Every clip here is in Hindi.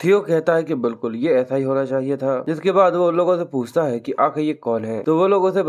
थियो कहता है कि बिल्कुल ये ऐसा ही होना चाहिए था। जिसके बाद वो लोगों से पूछता है कि आखिर ये कौन है। तो वो लोग उसे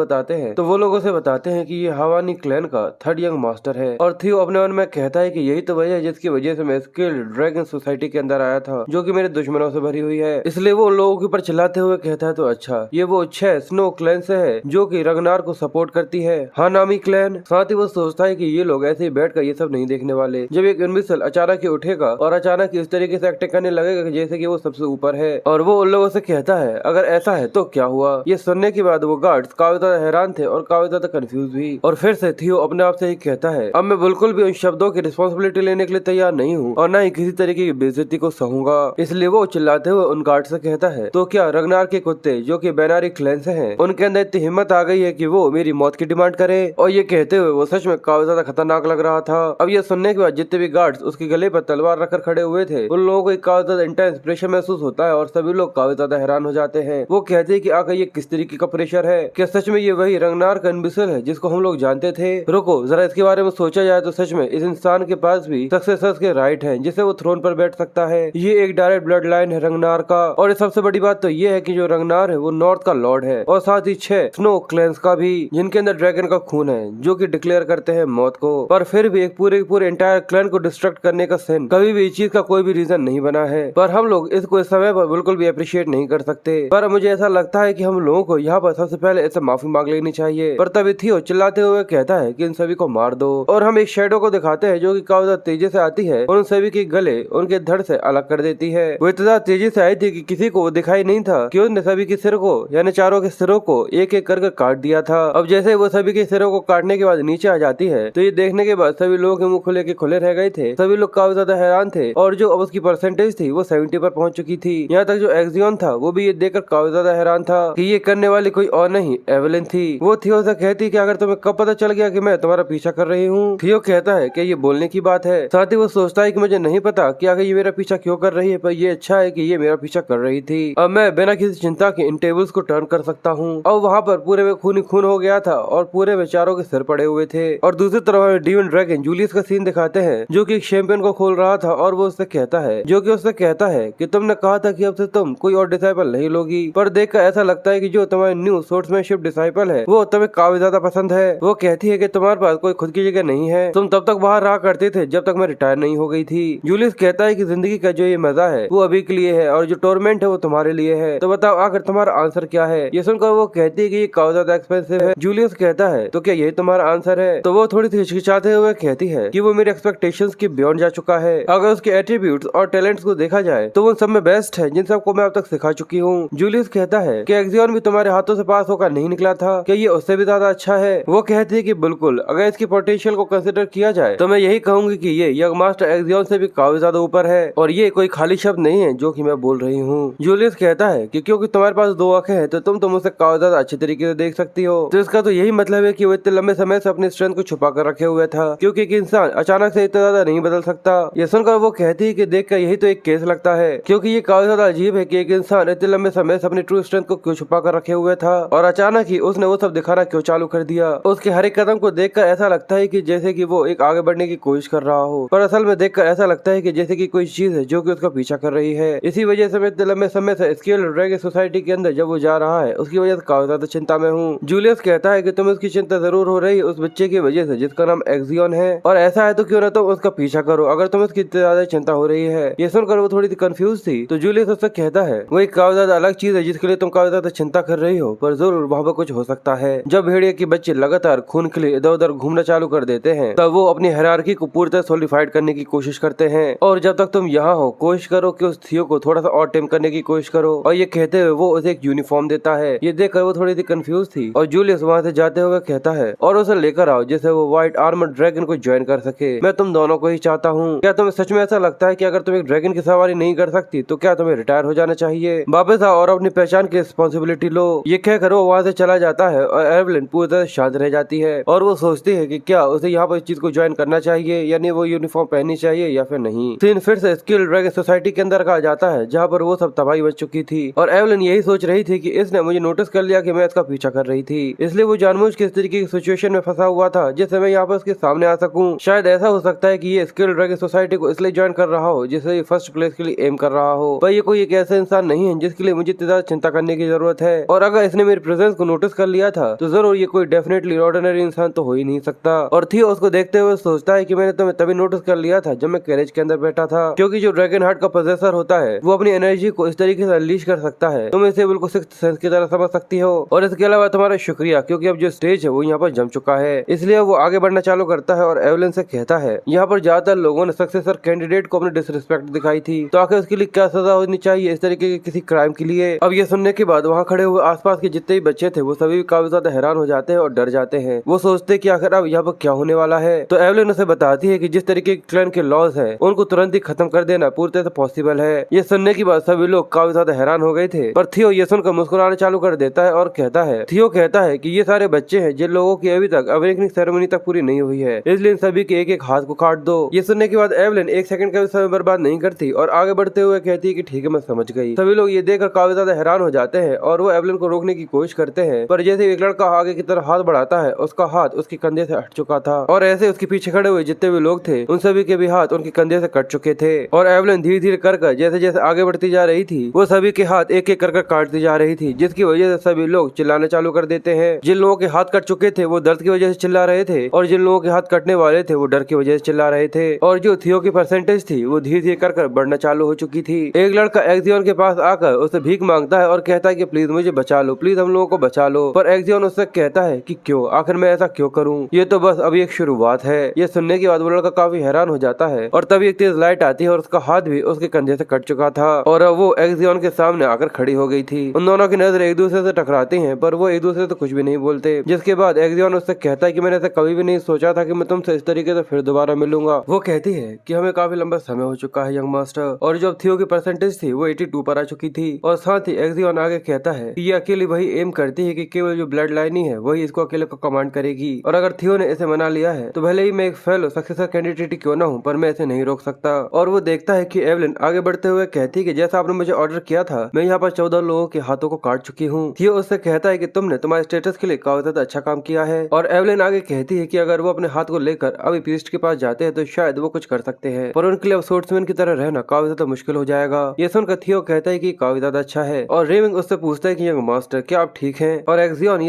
बताते हैं कि ये हवानी क्लैन का थर्ड यंग मास्टर है। और थियो अपने मन में कहता है कि यही तो वजह है जिसकी वजह से मैं स्किल्ड ड्रैगन सोसाइटी के अंदर आया था, जो कि मेरे दुश्मनों से भरी हुई है। इसलिए वो उन लोगों के ऊपर चिल्लाते हुए कहता है तो अच्छा ये वो 6 स्नो क्लैन से है जो कि रगनार को सपोर्ट करती है, हानामी क्लैन। साथ ही वो सोचता है कि ये लोग ऐसे ही बैठकर ये सब नहीं देखने वाले। जब एक इनविजिबल अचानक ही उठेगा और अचानक इस तरीके से एक्टिंग करने लगेगा जैसे कि वो सबसे ऊपर है, और वो उन लोगों से कहता है अगर ऐसा है तो क्या हुआ। ये सुनने के बाद वो गार्ड्स काफी ज्यादा हैरान थे और काफी ज्यादा कंफ्यूज भी। और फिर से थियो अपने आप से ही कहता है अब मैं बिल्कुल भी उन शब्दों की रिस्पॉन्सिबिलिटी लेने के लिए तैयार नहीं हूँ और न ही किसी तरीके की बेइज्जती को सहूंगा। इसलिए वो चिल्लाते हुए उन गार्ड से कहता है तो क्या रगनार के कुत्ते जो कि बैनारी क्लैन से हैं, उनके अंदर इतनी हिम्मत आ गई है कि वो मेरी मौत की डिमांड करे। और ये कहते हुए वो सच में काफी ज्यादा खतरनाक लग रहा था। अब ये सुनने के बाद जितने भी गार्ड्स उसके गले पर तलवार रखकर खड़े हुए थे उन लोगों को काफी ज्यादा इंटेंस प्रेशर महसूस होता है और सभी लोग काफी ज्यादा हैरान हो जाते हैं। वो कहते हैं कि आखिर ये किस तरीके का प्रेशर है, क्या सच में ये वही रगनार का इनविजिबल है जिसको हम लोग जानते थे। रुको जरा इसके बारे में सोचा जाए तो सच में इस इंसान के पास भी सक्सेसर्स के राइट हैं जिससे वो थ्रोन पर बैठ सकता है। ये एक डायरेक्ट ब्लड लाइन है रगनार का। और सबसे बड़ी बात तो ये है कि जो रगनार है वो नॉर्थ का लॉर्ड है और साथ ही 6 स्नो क्लैंस का भी, जिनके अंदर ड्रैगन का खून है जो कि डिक्लेयर करते हैं मौत को। पर फिर भी एक पूरे एंटायर क्लैन को डिस्ट्रक्ट करने का सिन कभी भी इस चीज का कोई भी रीजन नहीं बना है। पर हम लोग इसको इस समय पर बिल्कुल भी अप्रिशिएट नहीं कर सकते। पर मुझे ऐसा लगता है कि हम लोगों को यहाँ पर सबसे पहले इससे माफी मांग लेनी चाहिए। पर तभी थियो चिल्लाते हुए कहता है कि इन सभी को मार दो। और हम एक शेडो को दिखाते हैं जो कि काफी ज्यादा तेजी से आती है और उन सभी के गले उनके धड़ से अलग कर देती है। वो इतना तेजी से आई थी कि किसी को दिखाई नहीं था कि उसने सभी के सिर को यानी चारों के सिरों को एक एक करके काट दिया था। अब जैसे वो सभी के सिरों को काटने के बाद नीचे आ जाती है तो ये देखने के बाद सभी लोगों के मुंह खुले के खुले रह गए थे। सभी लोग काफी ज्यादा हैरान थे और जो अब उसकी परसेंटेज थी वो 70 पर पहुंच चुकी थी। यहाँ तक जो एक्सियन था वो भी ये देखकर काफी ज्यादा हैरान था कि ये करने वाली कोई और नहीं एवेलिन थी। वो थियो से कहती कि अगर तुम्हें कब पता चल गया कि मैं तुम्हारा पीछा कर रही हूँ। थियो कहता है कि ये बोलने की बात है। साथ ही वो सोचता है कि मुझे नहीं पता कि आगे ये मेरा पीछा क्यों कर रही है, पर ये अच्छा है कि ये मेरा पीछा कर रही थी। अब मैं बिना किसी चिंता के इन टेबल्स को टर्न कर सकता हूँ। अब वहाँ पर पूरे में खून ही खून हो गया था और पूरे में चारों के सिर पड़े हुए थे। और दूसरी तरफ हमें डीमन ड्रैगन जूलियस का सीन दिखाते हैं जो कि एक चैंपियन को खोल रहा था और वो उससे कहता है कि तुमने कहा था कि अब से तुम कोई और डिसाइपल नहीं लोगी, पर देखकर ऐसा लगता है कि जो तुम्हारे न्यू सोर्ट्समैनशिप डिसाइपल है वो तुम्हें काफी ज्यादा पसंद है। वो कहती है कि तुम्हारे पास कोई खुद की जगह नहीं है, तुम तब तक बाहर रहा करते थे जब तक मैं रिटायर नहीं हो गई थी। जूलियस कहता है कि जिंदगी का जो ये मजा है वो अभी के लिए है और जो टोर्मेंट है वो तुम्हारे लिए है। तो बताओ आखिर तुम्हारा आंसर क्या है। ये सुनकर वो कहती है कि ये काफी ज्यादा एक्सपेंसिव है। जूलियस कहता है तो क्या यही तुम्हारा आंसर है। तो वो थोड़ी सी हिचकिचाते हुए कहती है कि वो मेरे एक्सपेक्टेशंस के बियॉन्ड जा चुका है। अगर उसके एट्रीब्यूट्स और टैलेंट्स को देखा जाए तो वो सब में बेस्ट है जिन सबको मैं अब तक सिखा चुकी हूँ। जूलियस कहता है कि एक्सियन भी तुम्हारे हाथों से पास होकर नहीं निकला था, क्या ये उससे भी ज्यादा अच्छा है। वो कहती है कि बिल्कुल, अगर इसकी पोटेंशियल को कंसिडर किया जाए तो मैं यही कहूंगी कि ये यंग मास्टर एक्सियन से भी काफी ज्यादा ऊपर है और ये कोई खाली शब्द नहीं है जो कि मैं बोल रही हूँ। जूलियस कहता है कि क्योंकि तुम्हारे पास 2 आंखें हैं तो तुम उसे काफी ज्यादा अच्छे तरीके से देख सकती हो। तो इसका तो यही मतलब है कि वो इतने लंबे समय से अपनी स्ट्रेंथ को छुपा कर रखे हुए था, क्योंकि एक इंसान अचानक से इतना ज्यादा नहीं बदल सकता। ये सुनकर वो कहती है कि देखकर यही तो एक केस लगता है, क्योंकि ये काफी ज्यादा अजीब है कि एक इंसान इतने लंबे समय से अपनी ट्रू स्ट्रेंथ को क्यों छुपा कर रखे हुए था और अचानक ही उसने वो सब दिखाना क्यों चालू कर दिया। उसके हर एक कदम को देखकर ऐसा लगता है कि जैसे कि वो एक आगे बढ़ने की कोशिश कर रहा हो, पर असल में देखकर ऐसा लगता है कि जैसे कि कोई चीज है जो कि उसका पीछा कर रही है। इसी वजह से मैं इतने लंबे समय से स्किल्ड ड्रैगन सोसाइटी के अंदर जब वो जा रहा है उसकी वजह से काफी ज्यादा चिंता में हूँ। जूलियस कहता है कि तुम्हें उसकी चिंता जरूर हो रही है उस बच्चे की वजह से जिसका नाम एक्सियन है, और ऐसा है तो क्यों ना तुम उसका पीछा करो अगर तुम्हें उसकी इतनी ज्यादा चिंता हो रही है। ये सुनकर वो थोड़ी सी कंफ्यूज थी। तो जूलियस उससे कहता है वो एक काफी ज्यादा अलग चीज है जिसके लिए तुम काफी ज्यादा चिंता कर रही हो, पर जरूर वहाँ पर कुछ हो सकता है। जब भेड़िया के बच्चे लगातार खून के लिए इधर उधर घूमना चालू कर देते हैं तब वो अपनी हायरार्की को पूरी तरह सोलिडिफाइड करने की कोशिश करते हैं, और जब तक तुम यहाँ हो कोशिश करो कि उस थियो को थोड़ा सा और टेम करने की कोशिश करो। और ये कहते हुए वो उसे एक यूनिफॉर्म देता है। ये देखकर वो थोड़ी सी कंफ्यूज थी और जूलियस वहाँ से जाते हुए कहता है और उसे लेकर आओ जिससे वो व्हाइट आर्मर्ड ड्रैगन को ज्वाइन कर सके। मैं तुम दोनों को ही चाहता हूँ। क्या तुम्हें सच में ऐसा लगता है कि अगर तुम एक ड्रैगन की सवारी नहीं कर सकती तो क्या तुम्हें रिटायर हो जाना चाहिए। वापस आओ और अपनी पहचान की रिस्पॉन्सिबिलिटी लो। ये कहकर वो वहाँ से चला जाता है और एवलिन पूरी तरह शांत रह जाती है और वो सोचती है कि क्या उसे यहाँ पर इस चीज को ज्वाइन करना चाहिए, यानी वो यूनिफॉर्म पहननी चाहिए या फिर नहीं। सीन फिर से स्किल्ड ड्रैगन सोसाइटी के अंदर कहा जाता है जहाँ पर वो सब तबाही बच चुकी थी और एवलिन यही सोच रही थी कि इसने मुझे नोटिस कर लिया कि मैं इसका पीछा कर रही थी, इसलिए वो जानबूझ के इस तरीके की सिचुएशन में फंसा हुआ था जिससे मैं यहाँ पर उसके सामने आ सकूं। शायद ऐसा हो सकता है कि ये स्किल्ड ड्रैगन सोसाइटी को इसलिए ज्वाइन कर रहा हो जिससे ये फर्स्ट प्लेस के लिए एम कर रहा हो, पर ये कोई एक ऐसा इंसान नहीं है जिसके लिए मुझे इतनी ज्यादा चिंता करने की जरूरत है। और अगर इसने मेरी प्रेजेंस को नोटिस कर लिया था तो जरूर ये कोई डेफिनेटली ऑर्डिनरी इंसान तो हो ही नहीं सकता। और थियो उसको देखते हुए सोचता है कि मैंने तुम्हें तभी नोटिस कर लिया था जब मैं कैरेज के अंदर बैठा था, क्योंकि जो ड्रैगन हार्ट का पोजेसर होता है वो अपनी एनर्जी को इस तरीके से अनलीश कर सकता है। तुम इसे बिल्कुल सिक्स्थ सेंस की तरह समझ सकती हो। और इसके अलावा तुम्हारा शुक्रिया, क्योंकि अब जो स्टेज है वो यहाँ पर जम चुका है, इसलिए वो आगे बढ़ना चालू करता है और एवलिन से कहता है यहाँ पर ज्यादातर लोगों ने सक्सेसर कैंडिडेट को अपनी डिसरिस्पेक्ट दिखाई थी, तो आखिर उसके लिए क्या सजा होनी चाहिए इस तरीके के किसी क्राइम के लिए। अब ये सुनने के बाद वहाँ खड़े हुए आसपास के जितने भी बच्चे थे वो सभी भी काफी ज्यादा हैरान हो जाते हैं और डर जाते हैं। वो सोचते कि आखिर अब यहाँ पर क्या होने वाला है। तो एवलिन उसे बताती है कि जिस तरीके के क्लैन के लॉज है उनको तुरंत ही खत्म कर देना पूरी तरह से पॉसिबल है। ये सुनने के बाद सभी लोग काफी ज्यादा हैरान हो गए थे, पर थियो ये सुनकर मुस्कुराना चालू कर देता है और कहता है, थियो कहता है कि ये सारे बच्चे हैं जिन लोगों की अभी तक अवेकनिंग सेरेमनी तक पूरी नहीं हुई है, इसलिए इन सभी के एक एक हाथ को काट दो। ये सुनने के बाद एवलिन एक सेकंड का भी समय बर्बाद नहीं करती और आगे बढ़ते हुए कहती है कि ठीक है मैं समझ गई। सभी लोग ये देखकर काफी ज्यादा हैरान हो जाते हैं और वो एवलिन को रोकने की कोशिश करते हैं, पर जैसे एक लड़का आगे की तरफ हाथ बढ़ाता है उसका हाथ उसके कंधे से हट चुका था और ऐसे उसके पीछे खड़े हुए जितने भी लोग थे उन सभी के भी हाथ उनके कंधे से कट चुके थे। और एवलिन धीरे धीरे कर जैसे जैसे आगे बढ़ती जा रही थी वो सभी के हाथ एक एक कर काटती जा रही थी, जिसकी वजह से सभी लोग चिल्लाना चालू कर देते हैं। जिन लोगों के हाथ कट चुके थे वो दर्द की वजह से चिल्ला रहे थे और जिन लोगों के हाथ कटने वाले थे वो डर की वजह से चिल्ला रहे थे। और जो थियो की परसेंटेज थी वो धीरे धीरे कर बढ़ना चालू हो चुकी थी। एक लड़का एक्सियन के पास आकर उससे भीख मांगता है और कहता है कि प्लीज मुझे बचा लो, प्लीज हम लोगों को बचा लो। पर एक्सियन उससे कहता है कि क्यों, आखिर मैं ऐसा क्यों करूं, ये तो बस अभी एक शुरुआत है। ये सुनने के बाद वो लड़का काफी हैरान हो जाता है और तभी एक तेज लाइट आती है और उसका हाथ भी उसके कंधे से कट चुका था और अब वो एक्सियन के सामने आकर खड़ी हो गई थी। उन दोनों की नजर एक दूसरे से टकराती हैं, पर वो एक दूसरे से कुछ भी नहीं बोलते। जिसके बाद एक्सियन उससे कहता है कि मैंने ऐसा कभी भी नहीं सोचा था कि मैं तुमसे इस तरीके से फिर दोबारा मिलूंगा। वो कहती है कि हमें काफी लंबा समय हो चुका है यंग मास्टर, और जो थियो की परसेंटेज थी वो 82 पर आ चुकी थी। और साथ ही एक्सियन आगे कहता है कि ये अकेली वही एम करती है कि केवल जो ब्लड लाइन ही है वही इसको अकेले को कमांड करेगी, और अगर थियो ने इसे मना लिया है तो भले ही मैं एक फेलो सक्सेसर कैंडिडेट क्यों ना हूँ पर मैं इसे नहीं रोक सकता। और वो देखता है कि एवलिन आगे बढ़ते हुए कहती है कि जैसा आपने मुझे ऑर्डर किया था मैं यहाँ पर 14 लोगों के हाथों को काट चुकी हूँ। थियो उससे कहता है कि तुमने तुम्हारे स्टेटस के लिए काफी ज्यादा अच्छा काम किया है। और एवलिन आगे कहती है कि अगर वो अपने हाथ को लेकर अभी प्रीस्ट के पास जाते हैं तो शायद वो कुछ कर सकते हैं, पर उनके लिए अब सोर्ट्समैन की तरह रहना काफी ज्यादा मुश्किल हो जाएगा। ये सुनकर थियो कहता है कि काफी ज्यादा अच्छा है। और रेमिंग उससे पूछता है कि यंग मास्टर क्या आप ठीक हैं? और एक्सियन